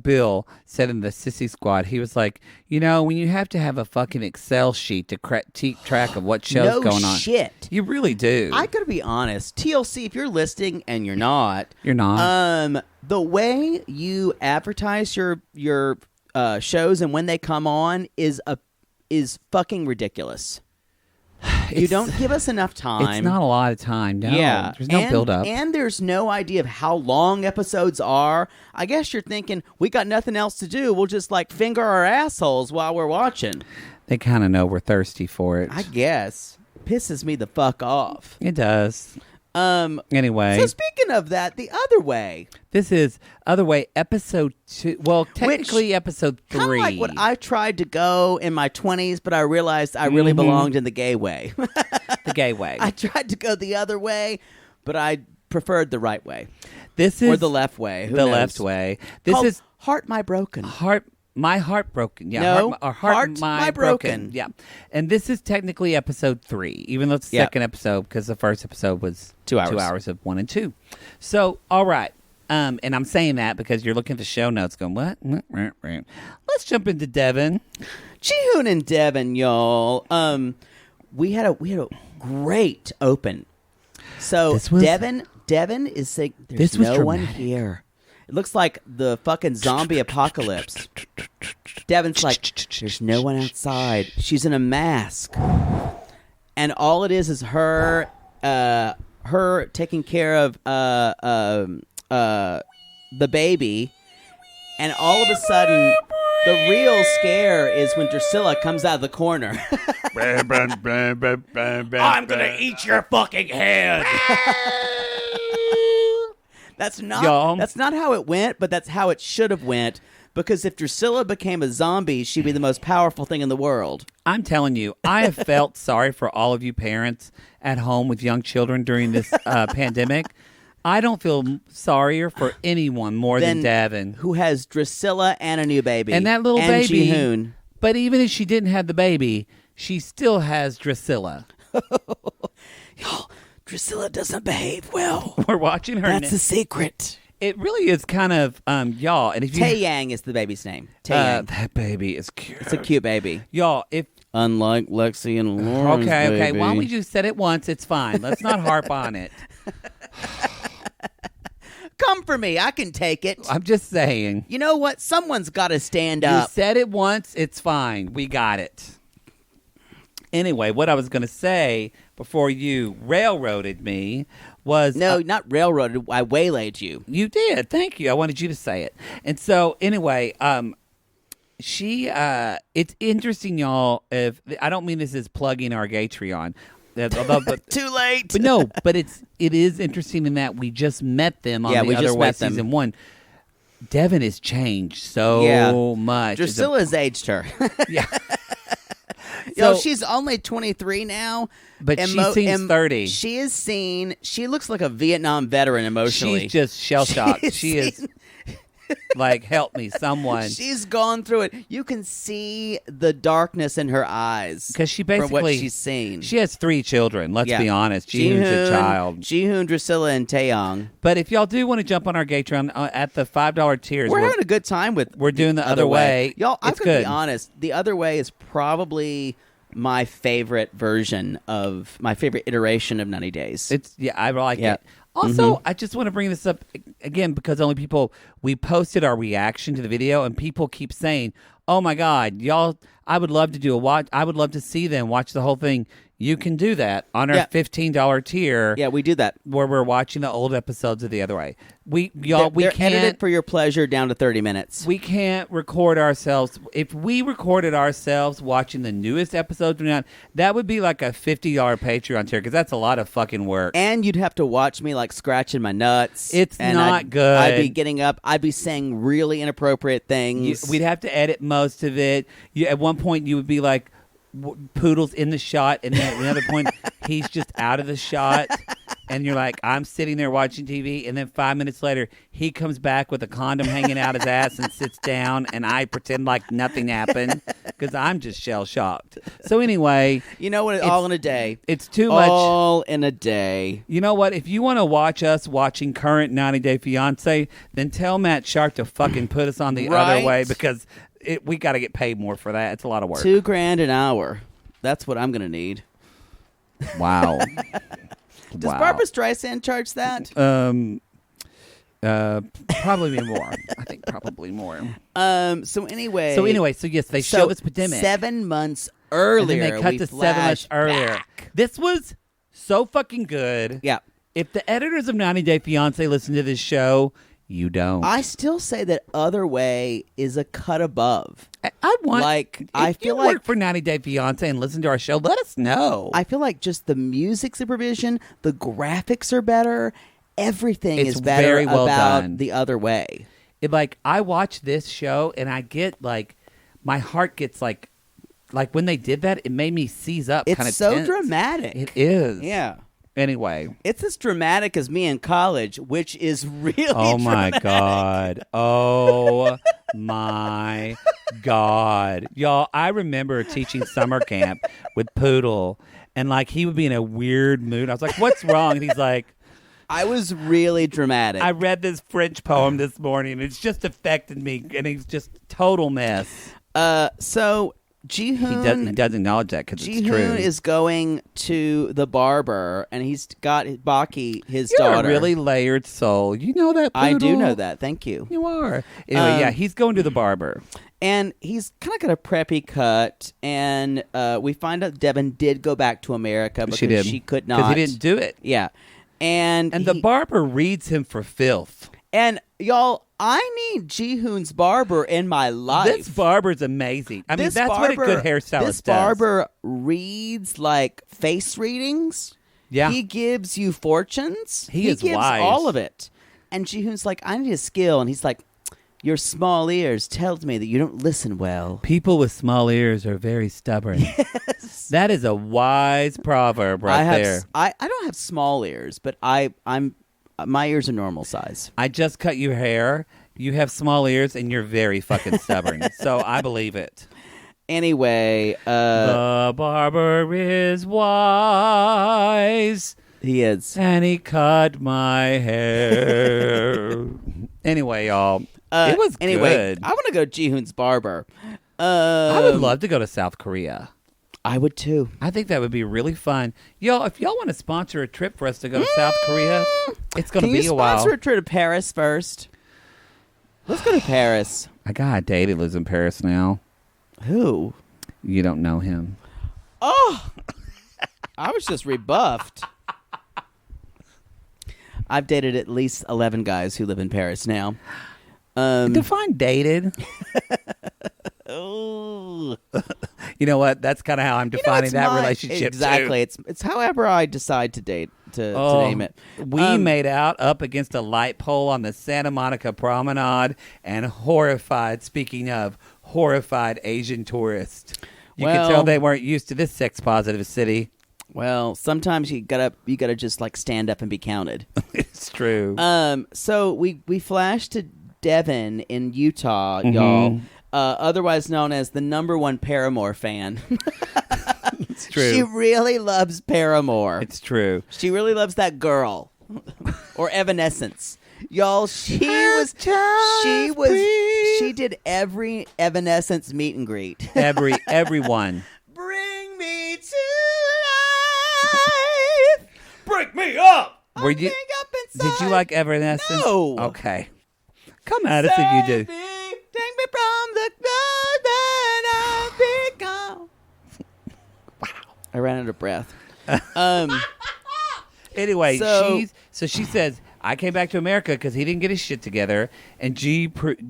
Bill said in the Sissy Squad, he was like, you know, when you have to have a fucking Excel sheet to keep track of what show's No going on. shit. You really do. I gotta be honest. TLC, if you're listening and you're not, the way you advertise your shows and when they come on is fucking ridiculous. You don't give us enough time. It's not a lot of time. No, Yeah. there's no build up. And there's no idea of how long episodes are. I guess you're thinking, we got nothing else to do. We'll just like finger our assholes while we're watching. They kind of know we're thirsty for it. I guess. Pisses me the fuck off. It does. Anyway. So speaking of that, The Other Way. This is Other Way episode 2. Well, technically episode 3. Kind of like what I tried to go in my 20s, but I realized I really belonged in the gay way. The gay way. I tried to go the other way, but I preferred the right way. This is Or the left way. Who the knows? left way. This Called is Heart My Broken. My Heart Broken. Yeah, No, Heart My Broken. Yeah. And this is technically episode 3, even though it's the second episode because the first episode was 2 hours. 2 hours of 1 and 2. So, all right. And I'm saying that because you're looking at the show notes going, what? Let's jump into Deavan. Jihoon and Deavan, y'all. We had a great open. So Deavan is saying there's no one here. It looks like the fucking zombie apocalypse. Devan's like, there's no one outside. She's in a mask. And all it is her taking care of the baby. And all of a sudden, the real scare is when Drusilla comes out of the corner. I'm gonna eat your fucking head. That's not how it went, but that's how it should have went. Because if Drusilla became a zombie, she'd be the most powerful thing in the world. I'm telling you, I have felt sorry for all of you parents at home with young children during this pandemic. I don't feel sorrier for anyone more than Deavan, who has Drusilla and a new baby. And that little and baby. Jihoon. But even if she didn't have the baby, she still has Drusilla. Y'all, Drusilla doesn't behave well. We're watching her. That's the secret. It really is kind of y'all. And if you Taeyang is the baby's name. Taeyang. That baby is cute. It's a cute baby. Y'all, if unlike Lexi and Lauren's okay, baby. why don't we just said it once? It's fine. Let's not harp on it. Come for me. I can take it. I'm just saying. You know what? Someone's got to stand You up. said it once. It's fine. We got it. Anyway, what I was going to say before you railroaded me was... No, not railroaded. I waylaid you. You did. Thank you. I wanted you to say it. And so, anyway, it's interesting, y'all. If I don't mean this as plugging our Gatreon. But, Too late. But no, but it is interesting in that we just met them on the Other Way season 1. Deavan has changed so much. Drusilla's aged her. Yeah. Yo, So- she's only 23 now. But she seems 30. She looks like a Vietnam veteran emotionally. She's just shell-shocked. She is seen- like, help me, someone. She's gone through it. You can see the darkness in her eyes. Because she from what basically... she's seen. She has 3 children, let's be honest. Jihoon's a child. Jihoon, Drusilla, and Taeyong. But if y'all do want to jump on our Gatron at the $5 tiers... We're having a good time with We're doing The Other Way. Y'all, I'm It's going to good. be honest. The Other Way is probably my favorite version of... my favorite iteration of 90 Days. I like Yeah. it. Also, I just want to bring this up again because we posted our reaction to the video and people keep saying, "Oh my God, y'all! I would love to do a watch. I would love to see them watch the whole thing." You can do that on our $15 tier. Yeah, we do that. Where we're watching the old episodes of The Other Way. We They're can't edited for your pleasure down to 30 minutes. We can't record ourselves. If we recorded ourselves watching the newest episodes, that would be like a $50 Patreon tier because that's a lot of fucking work. And you'd have to watch me like scratching my nuts. It's and not good. I'd be getting up. I'd be saying really inappropriate things. We'd have to edit most of it. At one point, you would be like, Poodle's in the shot, and then at another point, he's just out of the shot. And you're like, I'm sitting there watching TV, and then 5 minutes later, he comes back with a condom hanging out his ass and sits down, and I pretend like nothing happened because I'm just shell-shocked. So anyway... You know what? All in a day. It's too much. All in a day. You know what? If you want to watch us watching current 90 Day Fiancé, then tell Matt Sharp to fucking put us on The Other Way because we got to get paid more for that. It's a lot of work. $2,000 an hour. That's what I'm going to need. Wow. Does Barbara Streisand charge that? Probably more. I think probably more. So anyway, So yes, they show this pandemic 7 months earlier. And then they cut we to 7 months earlier. back. This was so fucking good. Yeah. If the editors of 90 Day Fiancé listen to this show, you don't. I still say that Other Way is a cut above. I want like I feel you like work for 90 Day Fiancé and listen to our show. Let us know. I feel like just the music supervision, the graphics are better. Everything It's is better very well about done. The Other Way. I watch this show and I get like my heart gets like when they did that, it made me seize up. It's so dramatic. It is. Yeah. Anyway, it's as dramatic as me in college, which is really oh my dramatic. God. Oh my God. Y'all, I remember teaching summer camp with Poodle and like he would be in a weird mood. I was like, what's wrong? And he's like, I was really dramatic. I read this French poem this morning and it's just affected me and he's just total mess. So Jihoon He doesn't acknowledge that because it's true. Jihoon is going to the barber, and he's got Baki, his You're daughter. a really layered soul. You know that, Poodle? I do know that. Thank you. You are. Anyway, yeah, he's going to the barber. And he's kind of got a preppy cut, and we find out Deavan did go back to America because she could not. Because he didn't do it. Yeah. And the barber reads him for filth. And y'all, I need Jihoon's barber in my life. This barber's amazing. I mean, that's what a good hairstylist This does. barber reads like face readings. Yeah. He gives you fortunes. He is gives wise. all of it. And Jihoon's like, I need a skill. And he's like, your small ears tells me that you don't listen well. People with small ears are very stubborn. Yes. That is a wise proverb there. I don't have small ears, but I'm my ears are normal size. I just cut your hair. You have small ears, and you're very fucking stubborn. So I believe it. Anyway, the barber is wise. He is, and he cut my hair. Anyway, y'all, it was good. I want to go to Jihoon's barber. I would love to go to South Korea. I would too. I think that would be really fun. Y'all, if y'all want to sponsor a trip for us to go to South Korea, it's going to be a while. Can you sponsor a trip to Paris first? Let's go to Paris. I got a date who lives in Paris now. Who? You don't know him. Oh! I was just rebuffed. I've dated at least 11 guys who live in Paris now. Define dated. Oh. You know what? That's kind of how I'm defining it's that my- relationship. Exactly. Too. It's however I decide to date to name it. We made out up against a light pole on the Santa Monica Promenade, and horrified. Speaking of horrified Asian tourists, you could tell they weren't used to this sex-positive city. Well, sometimes you gotta just like stand up and be counted. It's true. So we flashed to Deavan in Utah, y'all. Otherwise known as the #1 Paramore fan. It's true. She really loves Paramore. It's true. She really loves that girl. Or Evanescence. Y'all, she did every Evanescence meet and greet. Everyone. Bring me to life. Break me up! Were you? Up inside. Did you like Evanescence? No. Okay. Come at us if you do. Take me from the good that I've become. Wow. I ran out of breath. Anyway, So- she says, I came back to America because he didn't get his shit together, and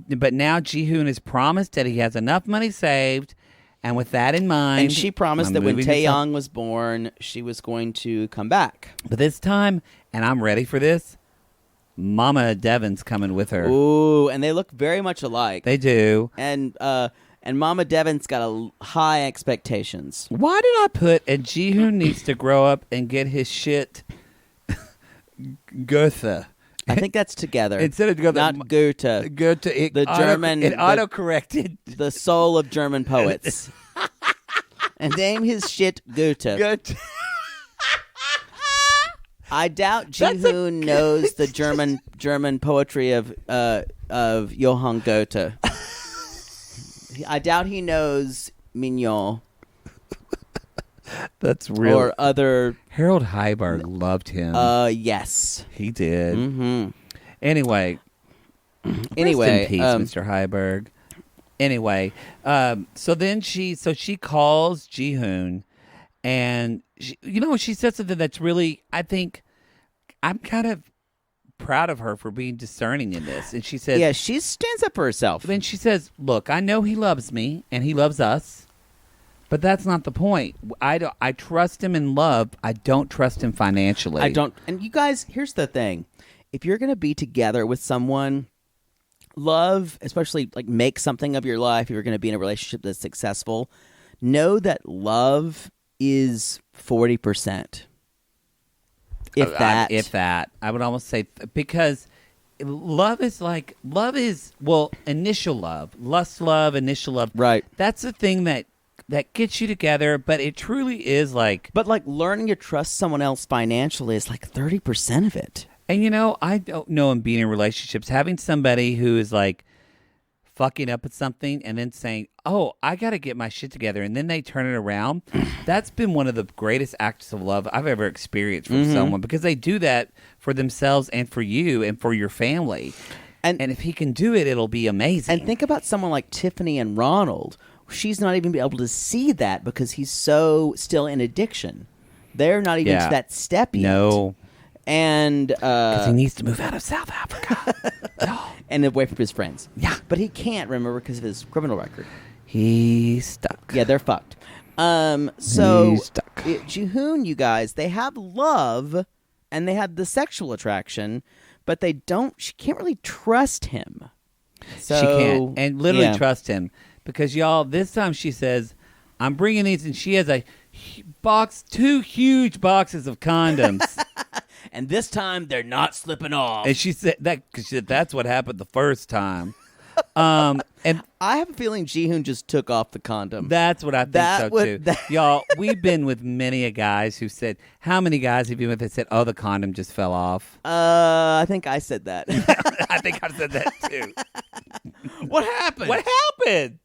but now Ji-hoon has promised that he has enough money saved, and with that in mind, And she promised I'm that when moving to Taeyong was born, she was going to come back. But this time, and I'm ready for this, Mama Devan's coming with her. Ooh, and they look very much alike. They do. And Mama Devan's got high expectations. Why did I put, and Ji-hoon needs to grow up and get his shit Goethe. I think that's together. Instead of Goethe. Not Goethe. It German- auto-corrected. The soul of German poets. And name his shit Goethe. Goethe. I doubt Ji-hoon knows the German poetry of Johann Goethe. I doubt he knows Mignon That's real. or other. Harold Heiberg loved him. Yes. He did. Mm-hmm. Anyway, Anyway, rest in peace, Mr. Heiberg. Anyway, so she calls Ji-hoon, and she said something that's really, I think, I'm kind of proud of her for being discerning in this. And she says, yeah, she stands up for herself. then she says, look, I know he loves me and he loves us, but that's not the point. I trust him in love. I don't trust him financially. I don't. And you guys, here's the thing: if you're going to be together with someone, love, especially like make something of your life. If you're going to be in a relationship that's successful, know that love is 40%. If that, I would almost say because love is initial love, lust love, initial love. Right. That's the thing that gets you together, but it truly is like. But like learning to trust someone else financially is like 30% of it. And I don't know in being in relationships, having somebody who is like fucking up at something and then saying, oh, I got to get my shit together. And then they turn it around. That's been one of the greatest acts of love I've ever experienced from someone, because they do that for themselves and for you and for your family. And if he can do it, it'll be amazing. And think about someone like Tiffany and Ronald. She's not even able to see that because he's so still in addiction. They're not even to that step yet. No. And because he needs to move out of South Africa. and away from his friends. Yeah. But he can't, remember, because of his criminal record. He's stuck. Yeah, they're fucked. So He's stuck. Ji-hoon, you guys, they have love and they have the sexual attraction, but she can't really trust him. So, she can't. And literally yeah. trust him. Because, y'all, this time she says, I'm bringing these, and she has two huge boxes of condoms. And this time, they're not slipping off. And she said that's what happened the first time. And I have a feeling Ji-hoon just took off the condom. that's what I think too. Y'all, we've been with many a guys who said, how many guys have you been with that said, oh, the condom just fell off? I think I said that. I think I said that too. What happened? What happened?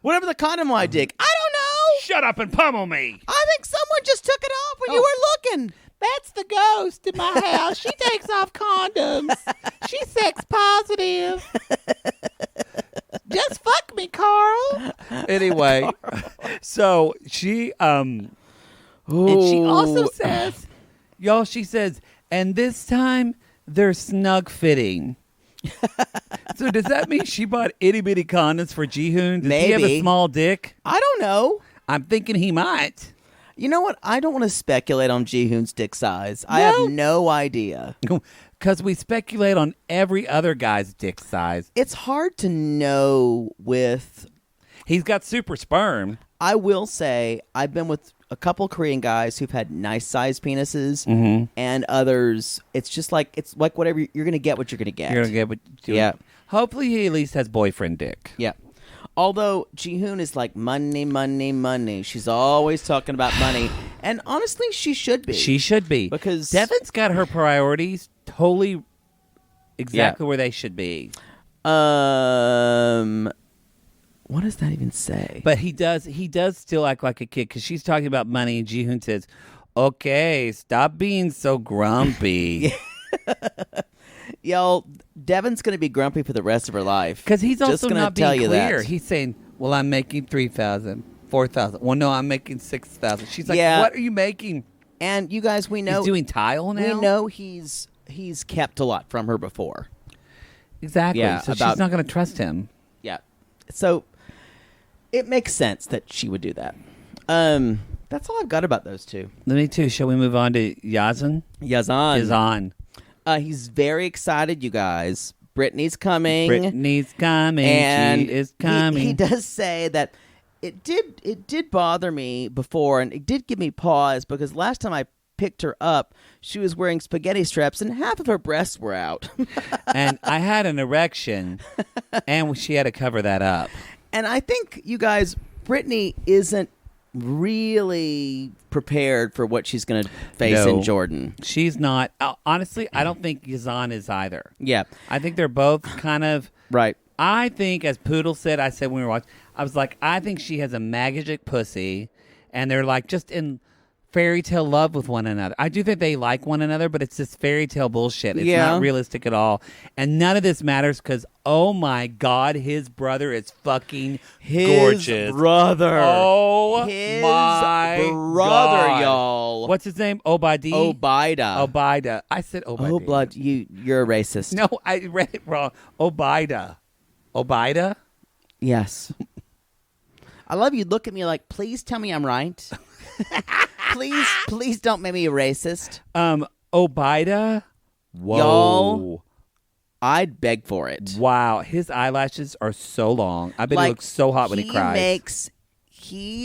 Whatever the condom I dig. I don't know. Shut up and pummel me! I think someone just took it off when you were looking. That's the ghost in my house. She takes off condoms. She's sex positive. Just fuck me, Carl. Anyway, so she and she also says, y'all, she says, and this time they're snug fitting. So does that mean she bought itty bitty condoms for Ji-hoon? Does he have a Maybe. small dick? I don't know. I'm thinking he might. You know what? I don't want to speculate on Ji-hoon's dick size. I have no idea. Because we speculate on every other guy's dick size. It's hard to know with... He's got super sperm. I will say I've been with a couple Korean guys who've had nice-sized penises, and others, it's like whatever, you're going to get what you're going to get. You're going to get what you Yeah. Hopefully he at least has boyfriend dick. Yeah. Although Ji-hoon is like money, money, money. She's always talking about money. And honestly, she should be. She should be. Because Devan's got her priorities totally exactly where they should be. What does that even say? But he does still act like a kid because she's talking about money and Ji-hoon says, okay, stop being so grumpy. Y'all, Devan's going to be grumpy for the rest of her life. Because he's Just also gonna not tell being you clear. that. He's saying, well, I'm making 3,000, 4,000. Well, no, I'm making 6,000. She's like, Yeah. what are you making? And you guys, we know He's doing tile now? we know he's kept a lot from her before. Exactly. Yeah, So about- she's not going to trust him. Yeah. So it makes sense that she would do that. That's all I've got about those two. Me too. Shall we move on to Yazan? Yazan. Yazan. He's very excited, you guys. Brittany's coming. Brittany's coming. And she is coming. He does say that it did bother me before, and it did give me pause because last time I picked her up, she was wearing spaghetti straps and half of her breasts were out. And I had an erection, and she had to cover that up. And I think, you guys, Brittany isn't really prepared for what she's going to face in Jordan. She's not. Honestly, I don't think Yazan is either. Yeah. I think they're both kind of... Right. I think, as Poodle said, I said when we were watching, I was like, I think she has a magic pussy, and they're like just in fairy tale love with one another. I do think they like one another, but it's just fairy tale bullshit. It's not realistic at all. And none of this matters because, oh my God, his brother is fucking gorgeous. His brother. Oh His my brother, God. y'all. What's his name? Obaida. Obaida. I said Obaida. Oh, blood. You're a racist. No, I read it wrong. Obaida. Yes. I love you. Look at me like, please tell me I'm right. Please don't make me a racist. Obaida. Whoa. Y'all, I'd beg for it. Wow. His eyelashes are so long. I bet he looks so hot when he cries.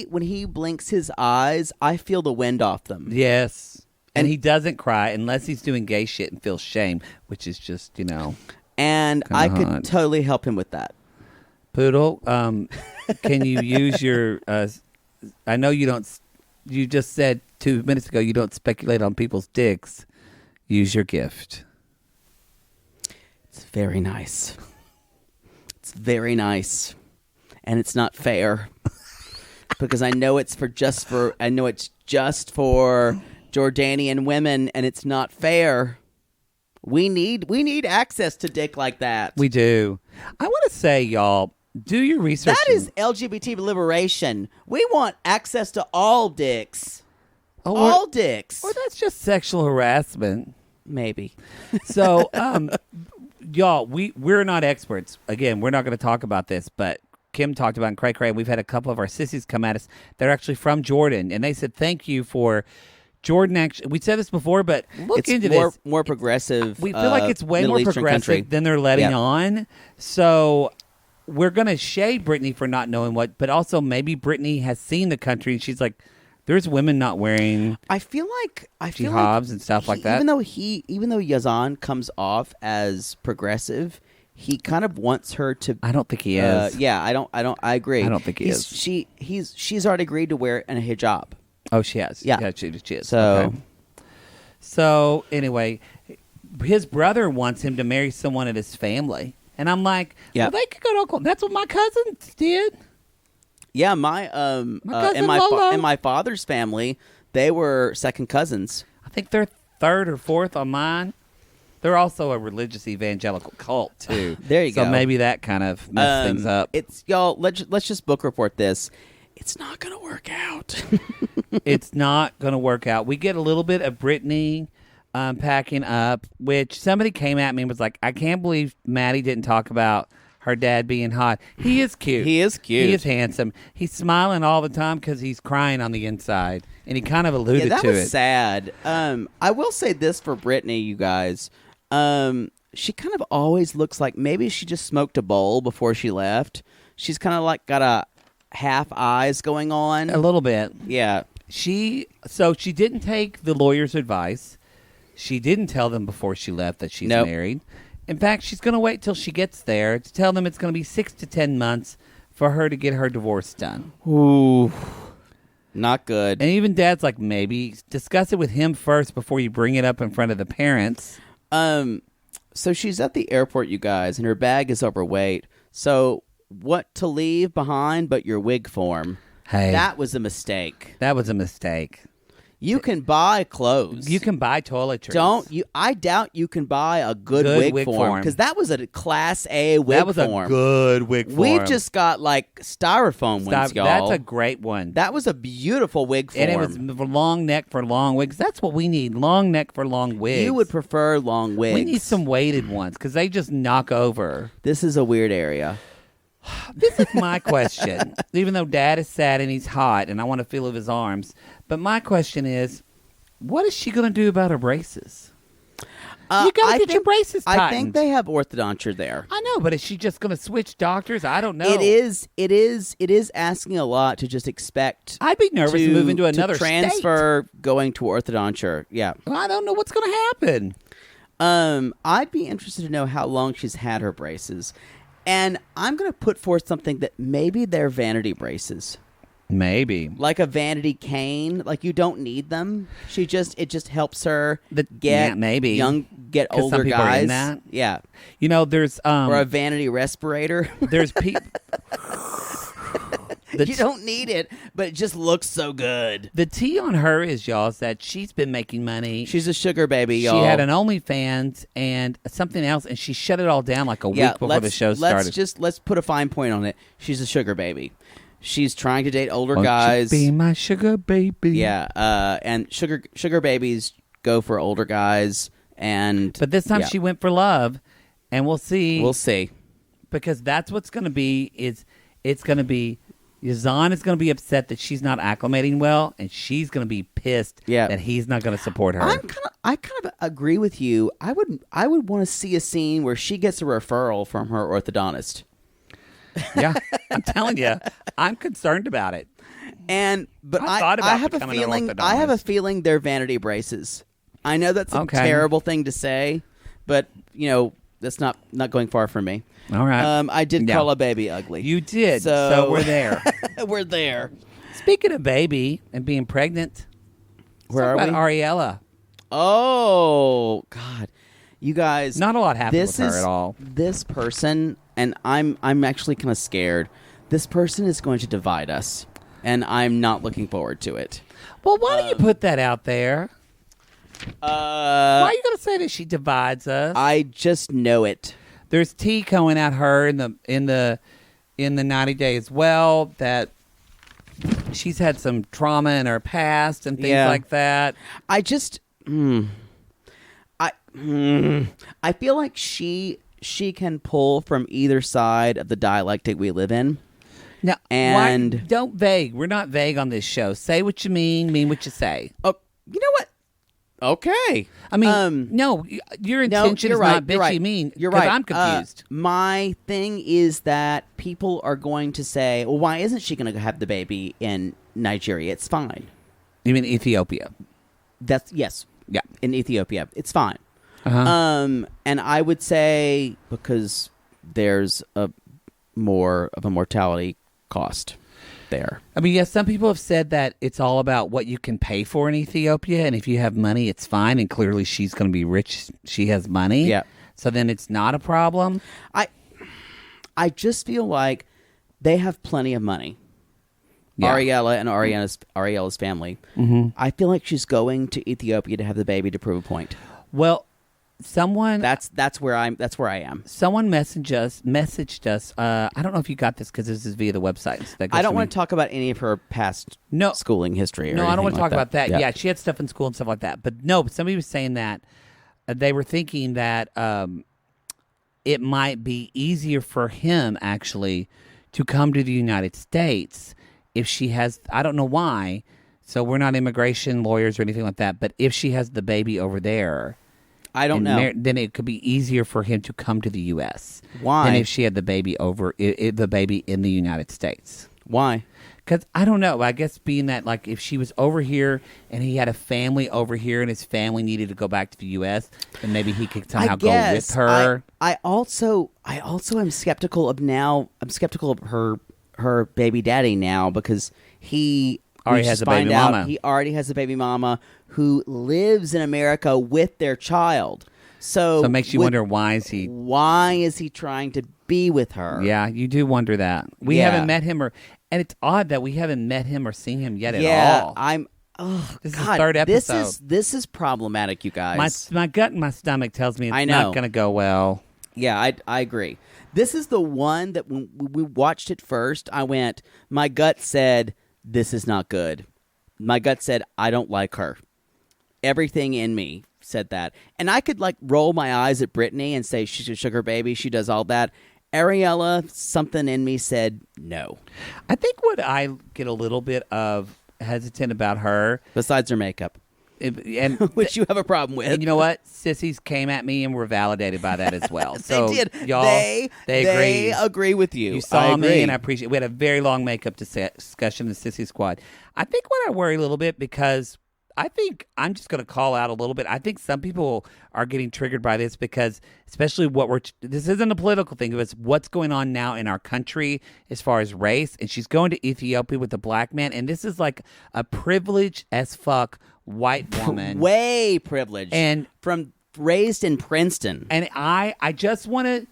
When he blinks his eyes, I feel the wind off them. Yes. And he doesn't cry unless he's doing gay shit and feels shame, which is just, And I could hot. totally help him with that. Poodle, can you use your... I know you don't... You just said 2 minutes ago you don't speculate on people's dicks. Use your gift. It's very nice. It's very nice. And it's not fair. Because I know it's just for Jordanian women, and it's not fair. We need access to dick like that. We do. I want to say, y'all, do your research. That is LGBT liberation. We want access to all dicks. All dicks. Or that's just sexual harassment. Maybe. So, y'all, we're not experts. Again, we're not going to talk about this, but Kim talked about it in Cray Cray, and we've had a couple of our sissies come at us. They're actually from Jordan, and they said thank you for Jordan. Actually, we said this before, but look into this. More progressive. We feel like it's way Middle more Eastern progressive country. than they're letting on. So we're going to shade Brittany for not knowing what, but also maybe Brittany has seen the country and she's like, there's women not wearing I feel like hijabs and stuff like that. Even though Yazan comes off as progressive, he kind of wants her to. I don't think he is. Yeah, I agree. I don't think he is. She's already agreed to wear a hijab. Oh, she has. Yeah. She is. So, okay. So anyway, his brother wants him to marry someone at his family, and I'm like, yeah, well, they could go to Oklahoma. That's what my cousins did. Yeah, my cousin Lola. in my father's family, they were second cousins. I think they're third or fourth on mine. They're also a religious evangelical cult too. There you go. So maybe that kind of messed things up. It's y'all. Let's just book report this. It's not going to work out. It's not going to work out. We get a little bit of Brittany packing up, which somebody came at me and was like, I can't believe Maddie didn't talk about her dad being hot. He is cute. He is cute. He is handsome. He's smiling all the time because he's crying on the inside, and he kind of alluded that to was it. sad. I will say this for Brittany, you guys. She kind of always looks like maybe she just smoked a bowl before she left. She's kind of like got a half eyes going on. A little bit. Yeah. She didn't take the lawyer's advice. She didn't tell them before she left that she's married. In fact, she's going to wait till she gets there to tell them it's going to be 6 to 10 months for her to get her divorce done. Ooh. Not good. And even Dad's like, maybe discuss it with him first before you bring it up in front of the parents. So she's at the airport, you guys, and her bag is overweight. So what to leave behind but your wig form? Hey. That was a mistake. That was a mistake. You can buy clothes. You can buy toiletries. I doubt you can buy a good wig form because that was a Class A wig form. That was a good wig form. We've just got like styrofoam ones, y'all. That's a great one. That was a beautiful wig form. And it was long neck for long wigs. That's what we need. Long neck for long wigs. You would prefer long wigs. We need some weighted ones because they just knock over. This is a weird area. This is my question. Even though Dad is sad and he's hot and I want to feel of his arms. But my question is, what is she going to do about her braces? You got to get your braces tightened. I think they have orthodonture there. I know, but is she just going to switch doctors? I don't know. It is asking a lot to just expect. I'd be nervous to move into another transfer going to orthodonture. Yeah. I don't know what's going to happen. I'd be interested to know how long she's had her braces. And I'm going to put forth something that maybe they're vanity braces. Maybe. Like a vanity cane. Like you don't need them. It just helps her get older some people guys. are in that. Yeah. You know, there's or a vanity respirator. There's people you don't need it, but it just looks so good. The tea on her is, y'all, is that she's been making money. She's a sugar baby, y'all. She had an OnlyFans and something else, and she shut it all down like a week before the show started. Let's put a fine point on it. She's a sugar baby. She's trying to date older Won't guys. You be my sugar baby. Yeah, and sugar babies go for older guys. But this time she went for love, and we'll see. We'll see. Because that's what's going to be. It's going to be. Yazan is going to be upset that she's not acclimating well, and she's going to be pissed that he's not going to support her. I kind of agree with you. I would want to see a scene where she gets a referral from her orthodontist. Yeah, I'm telling you, I'm concerned about it. But I have a feeling they're vanity braces. I know that's a terrible thing to say, but that's not going far from me. All right. I did call a baby ugly. You did. So we're there. We're there. Speaking of baby and being pregnant, where are we? Ariella. Oh God, you guys! Not a lot happened with her at all. This person, and I'm actually kind of scared. This person is going to divide us, and I'm not looking forward to it. Well, why don't you put that out there? Why are you going to say that she divides us? I just know it. There's tea going at her in the 90 Day as well that she's had some trauma in her past and things like that. I just I feel like she can pull from either side of the dialectic we live in. Now, don't vague. We're not vague on this show. Say what you mean what you say. Oh, you know what? Okay. I mean, no, your intention is not bitchy mean. You're right. I'm confused. My thing is that people are going to say, well, why isn't she going to have the baby in Nigeria? It's fine. You mean Ethiopia? Yes. Yeah. In Ethiopia. It's fine. Uh-huh. And I would say because there's more of a mortality cost there. I mean, yes, some people have said that it's all about what you can pay for in Ethiopia, and if you have money, it's fine, and clearly she's going to be rich. She has money. Yeah. So then it's not a problem. I just feel like they have plenty of money. Yeah. Ariella and Ariella's family. Mm-hmm. I feel like she's going to Ethiopia to have the baby to prove a point. Well, someone that's where I am. Someone messaged us. I don't know if you got this because this is via the website. So I don't want to talk about any of her past schooling history. No, I don't want to talk about that. Yeah. Yeah, she had stuff in school and stuff like that. But no, somebody was saying that they were thinking that it might be easier for him actually to come to the United States if she has, I don't know why, so we're not immigration lawyers or anything like that, but if she has the baby over there, I don't know. Then it could be easier for him to come to the U.S. Why? Than if she had the baby the baby in the United States. Why? Because I don't know. I guess being that, like, if she was over here and he had a family over here and his family needed to go back to the U.S., then maybe he could somehow go with her. I also am skeptical of now. I'm skeptical of her baby daddy now because he already has a baby mama. He already has a baby mama who lives in America with their child. So it makes you wonder, why is he trying to be with her? Yeah, you do wonder that. We haven't met him, and it's odd that we haven't met him or seen him yet at all. This is the third episode. This is problematic, you guys. My gut and my stomach tells me it's not going to go well. Yeah, I agree. This is the one that when we watched it first, I went, my gut said, this is not good. My gut said, I don't like her. Everything in me said that. And I could like roll my eyes at Brittany and say she's a sugar baby. She does all that. Ariella, something in me said no. I think what I get a little bit of hesitant about her, besides her makeup, and which you have a problem with. And you know what? Sissies came at me and were validated by that as well. So they did. Y'all, they agree with you. You saw me, and I appreciate it. We had a very long makeup discussion in the Sissy Squad. I think what I worry a little bit, because I think I'm just going to call out a little bit. I think some people are getting triggered by this because, especially this isn't a political thing, it's what's going on now in our country as far as race. And she's going to Ethiopia with a black man. And this is like a privileged as fuck white woman. Way privileged. And raised in Princeton. And I just want to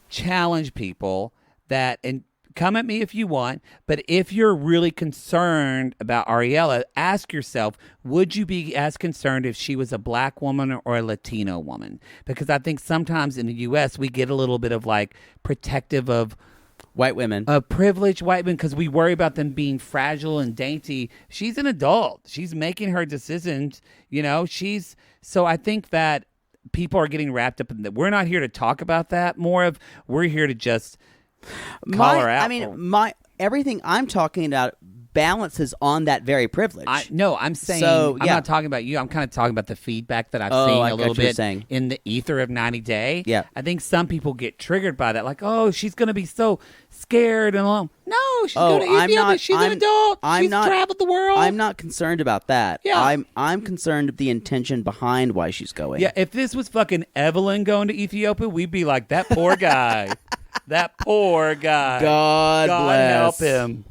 challenge people that, and come at me if you want, but if you're really concerned about Ariella, ask yourself, would you be as concerned if she was a black woman or a Latino woman? Because I think sometimes in the U.S. we get a little bit of like protective of white women, privileged white women, because we worry about them being fragile and dainty. She's an adult. She's making her decisions. So I think that people are getting wrapped up in that. We're not here to talk about that. We're here to just call her out. I mean, everything I'm talking about balances on that very privilege. I'm saying, so, I'm not talking about you. I'm kind of talking about the feedback that I've seen a little bit in the ether of 90 Day. Yeah. I think some people get triggered by that. Like, oh, she's going to be so scared and alone. No, she's going to Ethiopia. She's an adult. She's traveled the world. I'm not concerned about that. Yeah. I'm concerned with the intention behind why she's going. Yeah, if this was fucking Evelyn going to Ethiopia, we'd be like, that poor guy. That poor guy. God bless. Help him.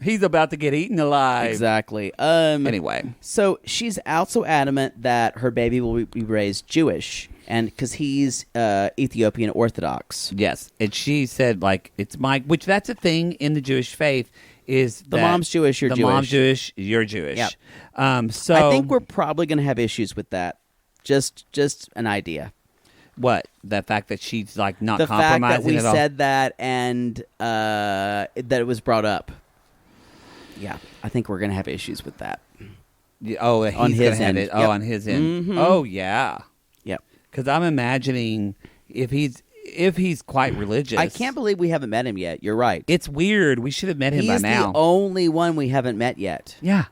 He's about to get eaten alive. Exactly. Anyway. So she's also adamant that her baby will be raised Jewish, and because he's Ethiopian Orthodox. Yes. And she said, like, it's which that's a thing in the Jewish faith, is the mom's Jewish, you're Jewish. The mom's Jewish, you're Jewish. Yep. So I think we're probably going to have issues with that. Just an idea. What? The fact that she's like not the compromising fact that we at all? said that and that it was brought up. Yeah, I think we're going to have issues with that. Oh, he's on his end. Yep. Oh, on his end. Mm-hmm. Oh, yeah. Yep. Because I'm imagining if he's quite religious. I can't believe we haven't met him yet. You're right. It's weird. We should have met him by now. He's the only one we haven't met yet. Yeah.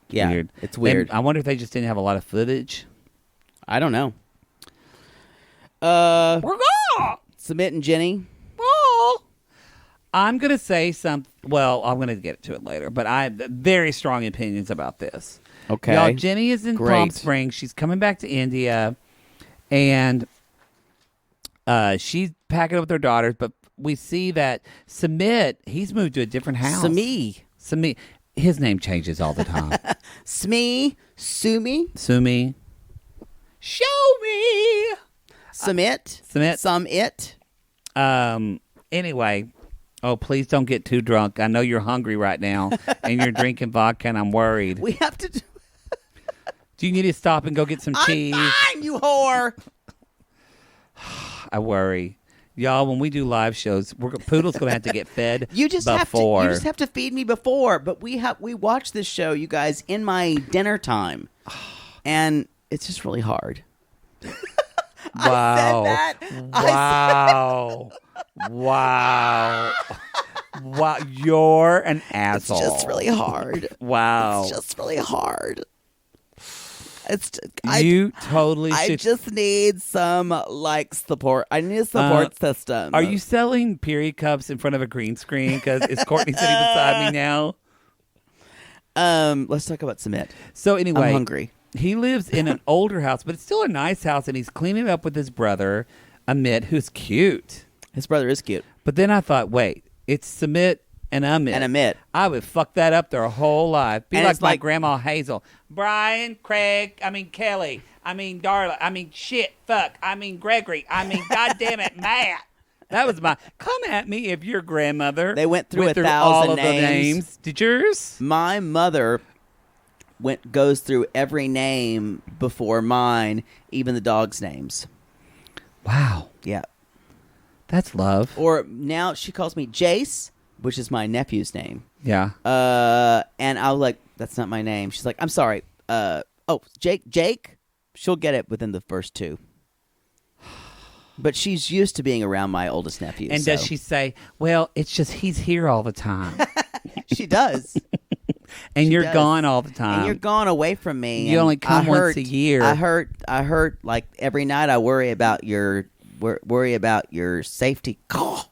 Yeah. Weird. It's weird. I wonder if they just didn't have a lot of footage. I don't know. We're gone. Sumit and Jenny. Oh. I'm going to say something. Well, I'm going to get to it later, but I have very strong opinions about this. Okay. Y'all, Jenny is in Palm Springs. She's coming back to India, and she's packing up with her daughters, but we see that Sumit, he's moved to a different house. Sumi. His name changes all the time. Sumi. Sumi. Show me. Sumit. Anyway. Oh, please don't get too drunk. I know you're hungry right now, and you're drinking vodka, and I'm worried. We have to do you need to stop and go get some cheese? I'm fine, you whore. I worry. Y'all, when we do live shows, Poodle's going to have to get fed you just before. You just have to feed me before. But we watch this show, you guys, in my dinner time. And it's just really hard. Wow. I said that. Wow. Wow. Wow. You're an asshole. It's just really hard. Wow. It's just really hard. You totally I should. just need some support. I need a support system. Are you selling period cups in front of a green screen? Because is Courtney sitting beside me now? Let's talk about Sumit. So anyway, I'm hungry. He lives in an older house, but it's still a nice house, and he's cleaning it up with his brother, Amit, who's cute. His brother is cute. But then I thought, wait, it's Sumit and Amit. And Amit. I would fuck that up their whole life. Be And like it's my like- grandma Hazel. Brian, Kelly, Darla, Gregory, God damn it, Matt. That was my, come at me if your grandmother. They went through went 1,000 all of the names. names. Did yours? My mother goes through every name before mine, even the dog's names. Wow. Yeah. That's love. Or now she calls me Jace, which is my nephew's name. Yeah. And I was like, that's not my name. She's like, I'm sorry. Jake. She'll get it within the first two. But she's used to being around my oldest nephew. And so. does she say, well, it's just he's here all the time. She does. And She you're does. gone all the time. And you're gone away from me. You and only come I once hurt- a year. I hurt like every night. I worry about your safety. I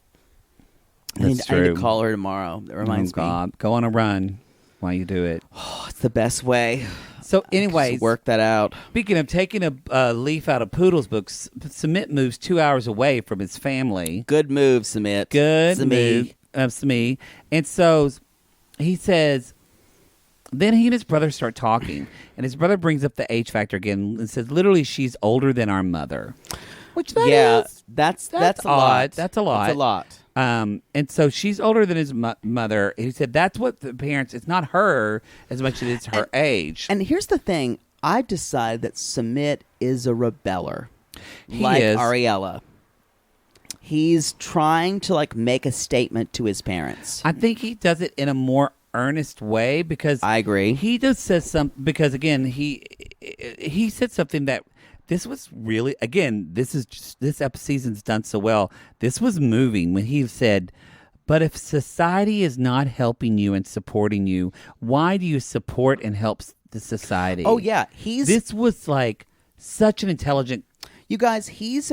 need true. to call her tomorrow. That reminds me. God. Go on a run while you do it. Oh, it's the best way. So anyways, Just work that out. speaking of taking a leaf out of Poodle's book, Sumit moves 2 hours away from his family. Good move, Sumit. Good Sumit. move, Sumit. And so he says, then he and his brother start talking, and his brother brings up the age factor again and says, literally, she's older than our mother. Which that is. That's a odd. lot. That's a lot. That's a lot. And so she's older than his mother. He said that's what the parents. It's not her as much as it's her age. And here's the thing: I've decided that Sumit is a rebeller, He like is. Ariella. He's trying to make a statement to his parents. I think he does it in a more earnest way because I agree. He does says something because again he said something that. This was really, again, this season's done so well. This was moving when he said, but if society is not helping you and supporting you, why do you support and help the society? Oh yeah, This was like such an intelligent. You guys, he's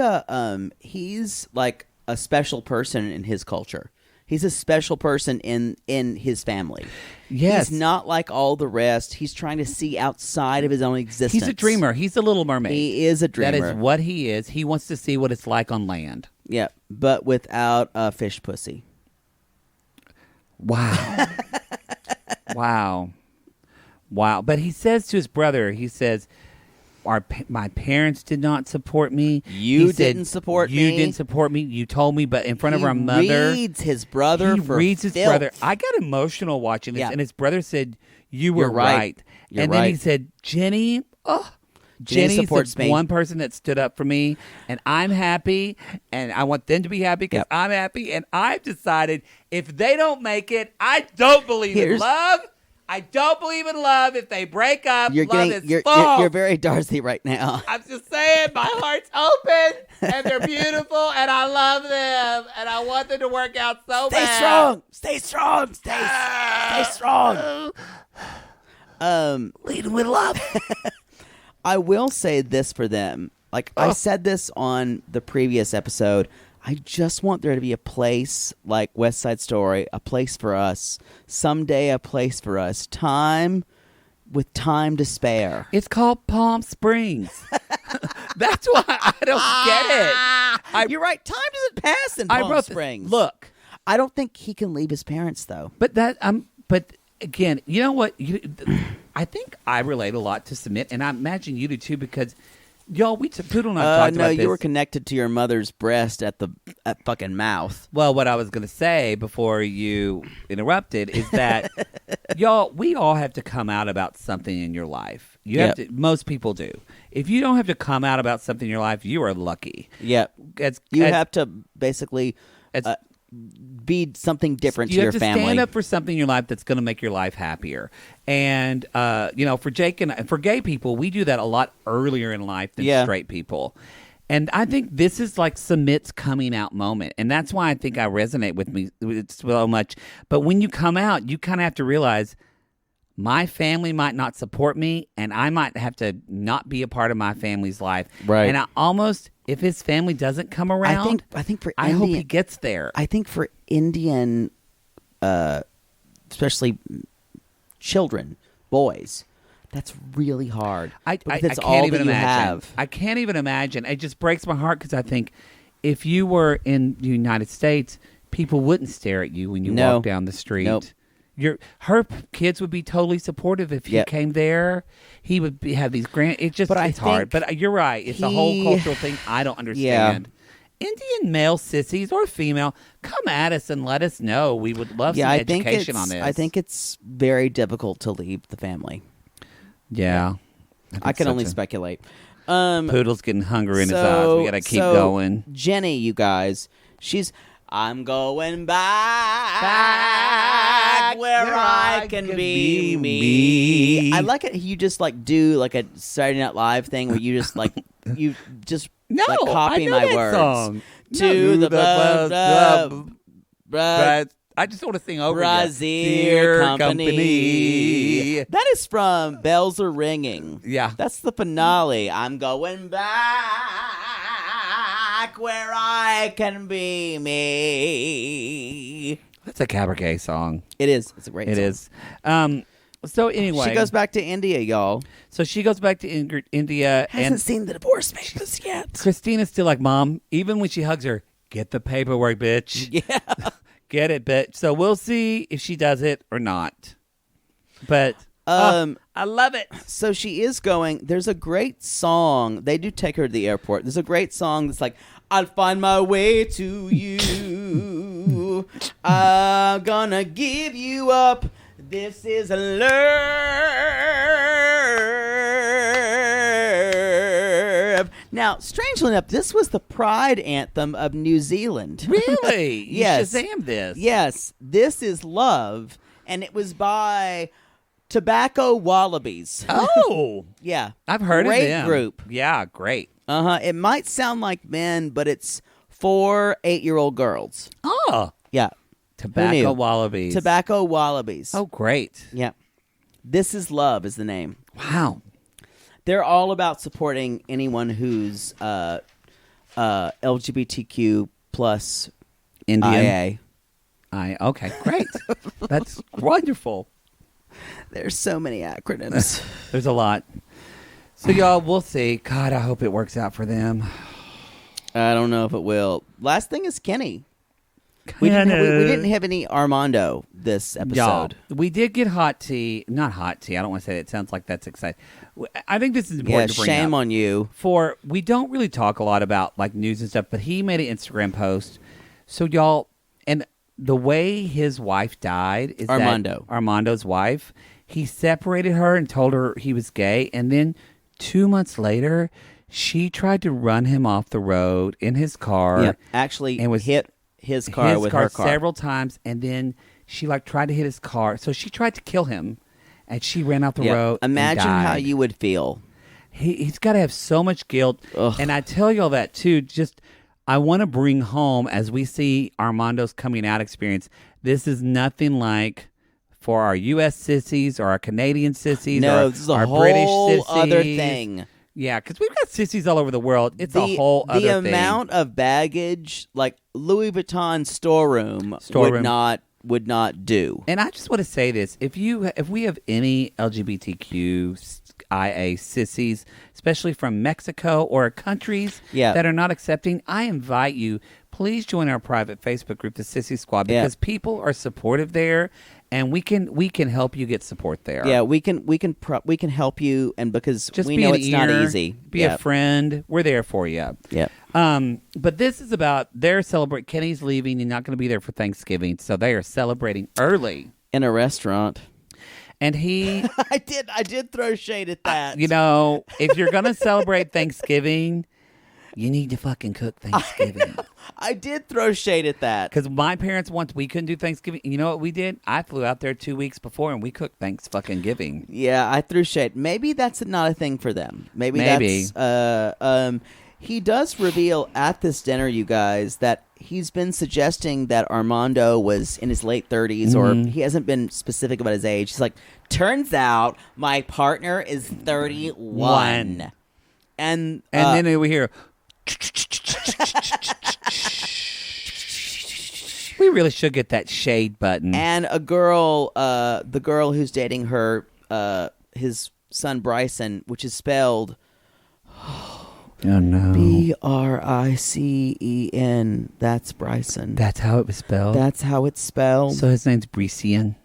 like a special person in his culture. He's a special person in his family. Yes. He's not like all the rest. He's trying to see outside of his own existence. He's a dreamer. He's a Little Mermaid. He is a dreamer. That is what he is. He wants to see what it's like on land. Yeah, but without a fish pussy. Wow. Wow. But he says to his brother, he says, my parents did not support me. You He said, didn't support You me. didn't support me. You told me, but in front of He our mother. reads his brother He for reads his filth. brother. I got emotional watching this, Yeah. and his brother said, you were You're right. You're and then he right. said, Jenny, Jenny Jenny's supports the me. one person that stood up for me, and I'm happy, and I want them to be happy because Yep. I'm happy, and I've decided if they don't make it, I don't believe in Here's- love. I don't believe in love. If they break up, You're love getting is false. you're very Darcy right now. I'm just saying, my heart's open, and they're beautiful, and I love them, and I want them to work out so Stay bad. strong. Stay strong. Stay strong. Leading with love. I will say this for them. I said this on the previous episode. I just want there to be a place like West Side Story, a place for us. Someday a place for us. Time with time to spare. It's called Palm Springs. That's why I don't get it. You're right. Time doesn't pass in Palm Springs. Look, I don't think he can leave his parents, though. but again, you know what? I think I relate a lot to Sumit, and I imagine you do too, because y'all, Poodle and I talked no, about this. you were connected to your mother's breast at fucking mouth. Well, what I was going to say before you interrupted is that y'all, we all have to come out about something in your life. You have to. Most people do. If you don't have to come out about something in your life, you are lucky. Yep. You have to basically be something different to your family. You have to stand up for something in your life that's going to make your life happier. And, for Jake and for gay people, we do that a lot earlier in life than straight people. And I think this is like Sumit's coming out moment. And that's why I think I resonate with it so much. But when you come out, you kind of have to realize my family might not support me, and I might have to not be a part of my family's life. Right. And I almost, if his family doesn't come around, I think for I hope he gets there. I think for Indian, especially children, boys, that's really hard. I that's can't all even that you imagine. have. I can't even imagine. It just breaks my heart because I think if you were in the United States, people wouldn't stare at you when you walk down the street. Nope. Her kids would be totally supportive if he came there. He would have these it's hard. But you're right. It's a whole cultural thing I don't understand. Indian male sissies or female, come at us and let us know. We would love some education on this. I think it's very difficult to leave the family. Yeah. I can only speculate. Poodle's getting hunger in his eyes. We got to keep going. Jenny, you guys, I'm going back where I can be me. I like it. You just like do like a Saturday Night Live thing where you just like copy my words song. to the I just want to sing over Brazier Company. That is from Bells Are Ringing. Yeah, that's the finale. I'm going back where I can be me. That's a cabaret song. It is. It's a great song. It is. So anyway, she goes back to India, y'all. So she goes back to India. Hasn't seen the divorce papers yet. Christina's still like, Mom, even when she hugs her, get the paperwork, bitch. Yeah. Get it, bitch. So we'll see if she does it or not. But I love it. So she is going. There's a great song. They do take her to the airport. There's a great song that's like, I'll find my way to you. I'm gonna give you up. This is a love. Now, strangely enough, this was the pride anthem of New Zealand. Really? Yes. You Shazam this. Yes. This is Love, and it was by Tobacco Wallabies. Oh. Yeah. I've heard great of them. Great group. Yeah, great. Uh-huh. It might sound like men, but it's 4 8-year-old girls. Oh. Yeah. Tobacco Wallabies. Tobacco Wallabies. Oh, great. Yeah. This is Love is the name. Wow. They're all about supporting anyone who's LGBTQ plus Indian. IA. Okay, great. That's wonderful. There's so many acronyms. There's a lot. So, y'all, we'll see. God, I hope it works out for them. I don't know if it will. Last thing is Kenny. We didn't have any Armando this episode. Y'all, we did get hot tea. Not hot tea. I don't want to say that. It sounds like that's exciting. I think this is important to bring up. Shame on you. We don't really talk a lot about like news and stuff, but he made an Instagram post. So, y'all, and the way his wife died is Armando's wife. He separated her and told her he was gay, and then 2 months later, she tried to run him off the road in his car. Yep. Actually, and was hit his car with her car several times, and then she like tried to hit his car. So she tried to kill him, and she ran off the road. Imagine and died. how you would feel. He's got to have so much guilt. Ugh. And I tell you all that too. Just I want to bring home as we see Armando's coming out experience. This is nothing like for our U.S. sissies or our Canadian sissies. No, or this is a our whole British sissies. other thing. Yeah, because we've got sissies all over the world. It's a whole other thing. The amount of baggage, like Louis Vuitton storeroom would not do. And I just want to say this: if we have any LGBTQIA sissies, especially from Mexico or countries that are not accepting, I invite you. Please join our private Facebook group, the Sissy Squad, because people are supportive there, and we can help you get support there. Yeah, we can help you, and because just we know it's not easy. Be a friend. We're there for you. Yeah. But this is about their celebrate. Kenny's leaving. You're not going to be there for Thanksgiving, so they are celebrating early in a restaurant. And he, I did throw shade at that. If you're going to celebrate Thanksgiving, you need to fucking cook Thanksgiving. I did throw shade at that. Because my parents we couldn't do Thanksgiving. You know what we did? I flew out there 2 weeks before and we cooked Thanksgiving. Yeah, I threw shade. Maybe that's not a thing for them. Maybe. That's, He does reveal at this dinner, you guys, that he's been suggesting that Armando was in his late 30s, or he hasn't been specific about his age. He's like, turns out my partner is 31. And then we hear... We really should get that shade button. And a girl, the girl who's dating his son Bryson, which is spelled... Oh, no. Bricen. That's Bryson. That's how it was spelled? That's how it's spelled. So his name's Brician?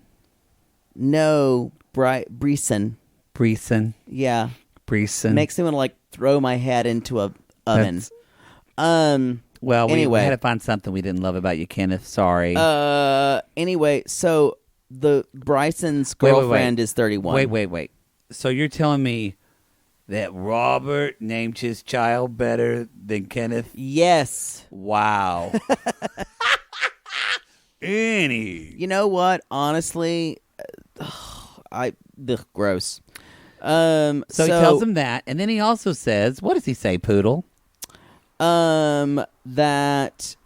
No, Bryson. Bryson. Yeah. Bryson. Makes me want to, like, throw my head into a oven. Well, anyway. we had to find something we didn't love about you, Kenneth. Sorry. Anyway, so the Bryson's girlfriend is 31. Wait. So you're telling me that Robert named his child better than Kenneth? Yes. Wow. You know what? Honestly, gross. So he tells him that, and then he also says, what does he say, Poodle? That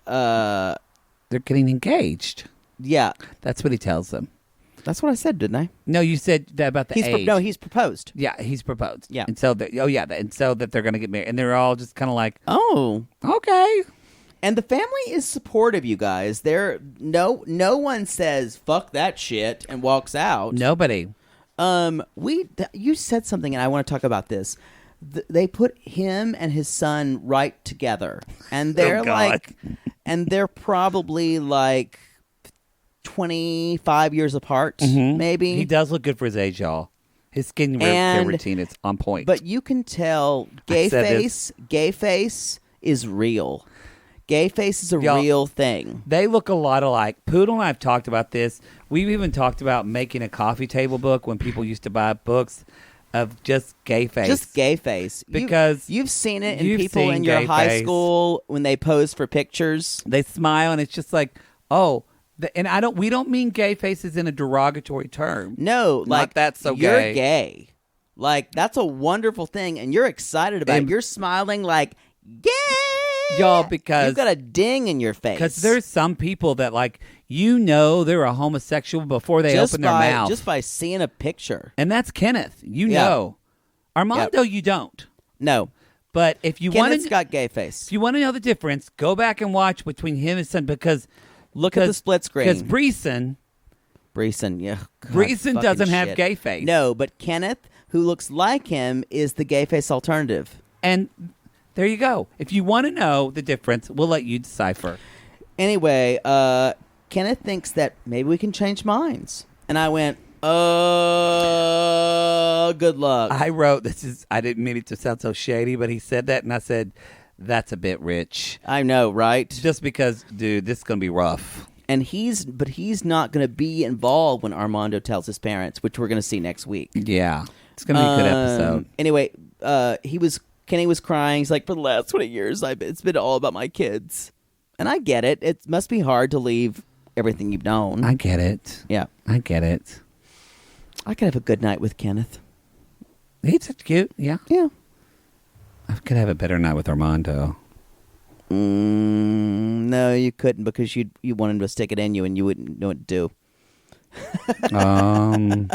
they're getting engaged. Yeah. That's what he tells them. That's what I said, didn't I? No, you said that about the age. He's proposed. Yeah, he's proposed. Yeah. And so that they're going to get married. And they're all just kind of like, oh, okay. And the family is supportive, you guys. No one says fuck that shit and walks out. Nobody. You said something, and I want to talk about this. They put him and his son right together, and they're they're probably like 25 years apart, maybe. He does look good for his age, y'all. His skin care routine is on point. But you can tell gay face is real. Gay face is a real thing. They look a lot alike. Poodle and I have talked about this. We've even talked about making a coffee table book when people used to buy books of just gay face. Just gay face. Because you've seen it in people in your high school when they pose for pictures. They smile and it's just like, oh... And we don't mean gay faces in a derogatory term. No, like that's so you're gay. Gay. Like that's a wonderful thing, and you're excited about it. You're smiling like gay, y'all, because you've got a ding in your face. Because there's some people that they're a homosexual before they open their mouth just by seeing a picture. And that's Kenneth. You know, Armando, you don't. No. But if you want Kenneth's got gay face. If you want to know the difference, go back and watch between him and his son because. Look at the split screen. Because Bryson, yeah. Bryson doesn't have gay face. No, but Kenneth, who looks like him, is the gay face alternative. And there you go. If you want to know the difference, we'll let you decipher. Anyway, Kenneth thinks that maybe we can change minds. And I went, good luck. I wrote, I didn't mean it to sound so shady, but he said that, and I said... That's a bit rich. I know, right? Just because, dude, this is going to be rough. And he's not going to be involved when Armando tells his parents, which we're going to see next week. Yeah. It's going to be a good episode. Anyway, Kenny was crying. He's like, for the last 20 years, it's been all about my kids. And I get it. It must be hard to leave everything you've known. I get it. Yeah. I get it. I could have a good night with Kenneth. He's cute. Yeah. Yeah. I could have a better night with Armando. No, you couldn't because you wanted to stick it in you and you wouldn't know what to do.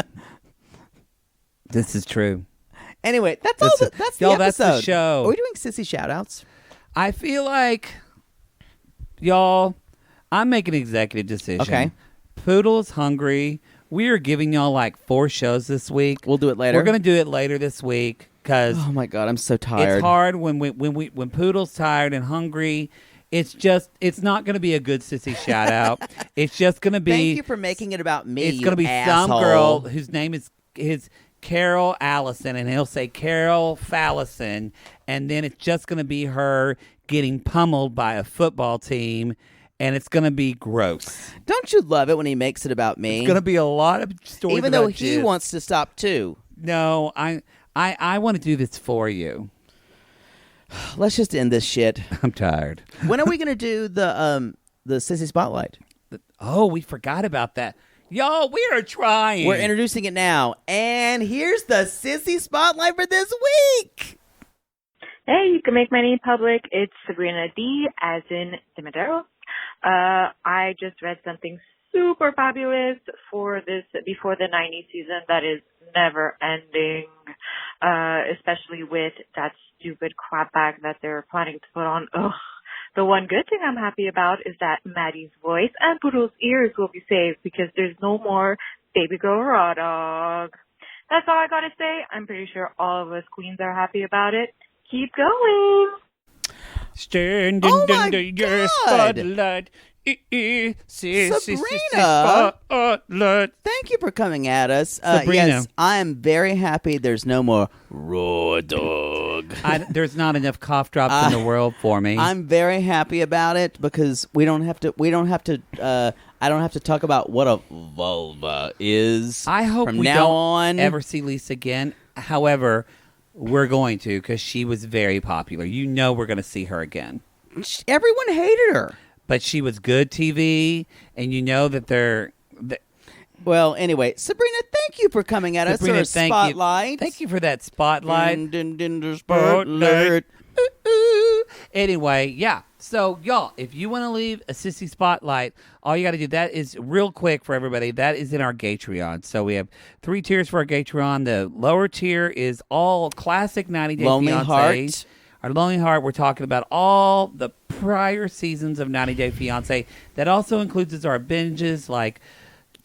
This is true. Anyway, that's the episode. That's the show. Are we doing sissy shout-outs? I feel like, y'all, I'm making an executive decision. Okay. Poodle's hungry. We are giving y'all like 4 shows this week. We'll do it later. We're going to do it later this week. Oh my God, I'm so tired. It's hard when Poodle's tired and hungry. It's not going to be a good sissy shout out. It's just going to be. Thank you for making it about me. It's going to be asshole. some girl whose name is Carol Allison, and he'll say Carol Fallison, and then it's just going to be her getting pummeled by a football team, and it's going to be gross. Don't you love it when he makes it about me? It's going to be a lot of stories, even though he wants to stop too. No, I want to do this for you. Let's just end this shit. I'm tired. When are we going to do the Sissy Spotlight? Oh, we forgot about that. Y'all, we are trying. We're introducing it now. And here's the Sissy Spotlight for this week. Hey, you can make my name public. It's Sabrina D, as in Dimiteros. I just read something super fabulous for this Before the 90s season that is never ending, especially with that stupid crapback that they're planning to put on. Ugh. The one good thing I'm happy about is that Maddie's voice and Poodle's ears will be saved because there's no more baby girl raw dog. That's all I gotta say. I'm pretty sure all of us queens are happy about it. Keep going. Standing under your spotlight. Sabrina, thank you for coming at us. Sabrina. Yes, I am very happy there's no more raw dog. There's not enough cough drops in the world for me. I'm very happy about it because I don't have to talk about what a vulva is. I hope from we now don't on ever see Lisa again. However, we're going to because she was very popular. You know we're going to see her again. Everyone hated her. But she was good TV, and you know that they're... Well, anyway, Sabrina, thank you for coming at Sabrina, us for a spotlight. Thank you for that spotlight. Spotlight. Anyway, yeah. So, y'all, if you want to leave a sissy spotlight, all you got to do, that is real quick for everybody, that is in our Gatreon. So we have 3 tiers for our Gatreon. The lower tier is all classic 90 Day Lonely Fiancé. Heart. Our Lonely Heart, we're talking about all the prior seasons of 90 Day Fiancé. That also includes our binges, like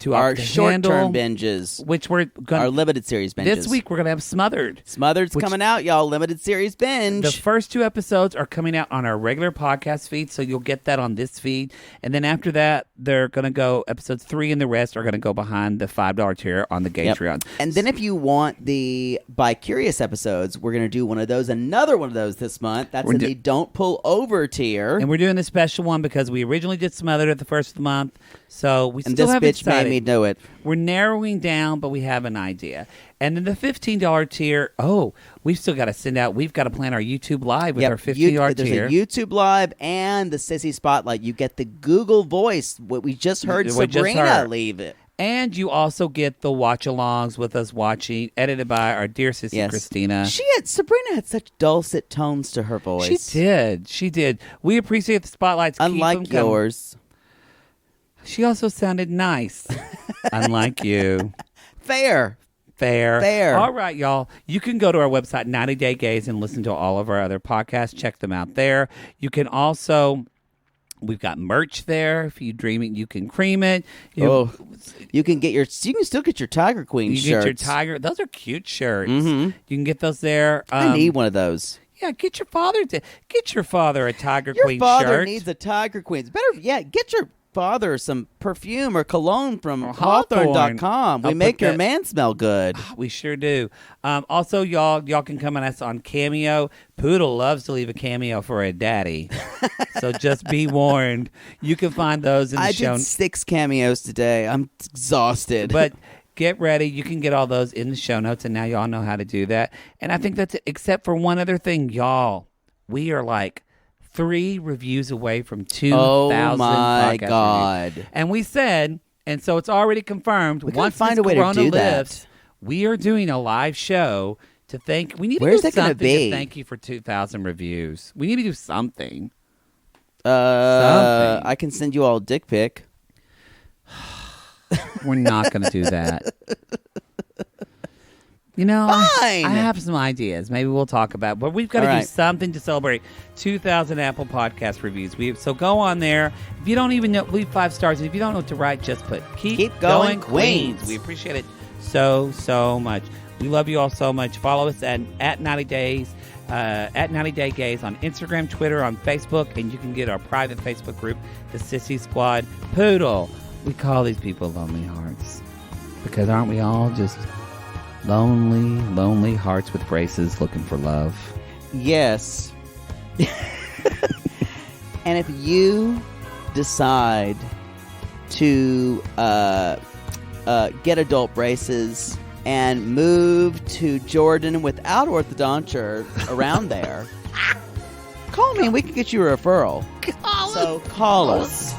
our short-term binges, which we're going our limited series binges. This week we're going to have Smothered. Smothered's coming out, y'all. Limited series binge. The first 2 episodes are coming out on our regular podcast feed, so you'll get that on this feed. And then after that, they're going to go, episodes 3 and the rest are going to go behind the $5 tier on the Gatreon. Yep. And then if you want the Bi-Curious episodes, we're going to do another one of those this month. That's in the Don't Pull Over tier. And we're doing the special one because we originally did Smothered at the first of the month, so we still haven't this bitch made me know it. We're narrowing down, but we have an idea. And then the $15 tier, we've still got to send out, we've got to plan our YouTube Live with our $15 tier. There's a YouTube Live and the Sissy Spotlight. You get the Google Voice, what we just heard Sabrina leave it. And you also get the watch-alongs with us watching, edited by our dear sissy Christina. Sabrina had such dulcet tones to her voice. She did. We appreciate the spotlights. Unlike yours. She also sounded nice. Unlike you. Fair. All right, y'all. You can go to our website, 90 Day Gays, and listen to all of our other podcasts. Check them out there. You can also... We've got merch there. If you dream it, you can cream it. You can still get your Tiger Queen shirts. Get your Tiger. Those are cute shirts. Mm-hmm. You can get those there. I need one of those. Yeah, get your father a Tiger Queen shirt. Your father needs a Tiger Queen. Better yet, get your father some perfume or cologne from Hawthorne.com. We make your man smell good. We sure do. Also, y'all can come on us on Cameo. Poodle loves to leave a cameo for a daddy. So just be warned. You can find those in the show. I did 6 cameos today. I'm exhausted. But get ready. You can get all those in the show notes, and now y'all know how to do that. And I think that's it, except for one other thing, y'all. We are like 3 reviews away from 2,000 Oh my God. Reviews. And we said, and so it's already confirmed, once find a way to do that. We are doing a live show to thank. We need to do something to thank you for 2,000 reviews. We need to do something. I can send you all a dick pic. We're not going to do that. You know, Fine. I have some ideas. Maybe we'll talk about it. But we've got to do something to celebrate 2,000 Apple Podcast reviews. So go on there. If you don't even know, leave 5 stars. And if you don't know what to write, just put Keep Going Queens. We appreciate it so much. We love you all so much. Follow us at 90 Days, at 90 Day Gays on Instagram, Twitter, on Facebook. And you can get our private Facebook group, the Sissy Squad. Poodle. We call these people Lonely Hearts. Because aren't we all just... lonely hearts with braces looking for love? Yes. And if you decide to get adult braces and move to Jordan without orthodonture around there, call me and we can get you a referral. Call us.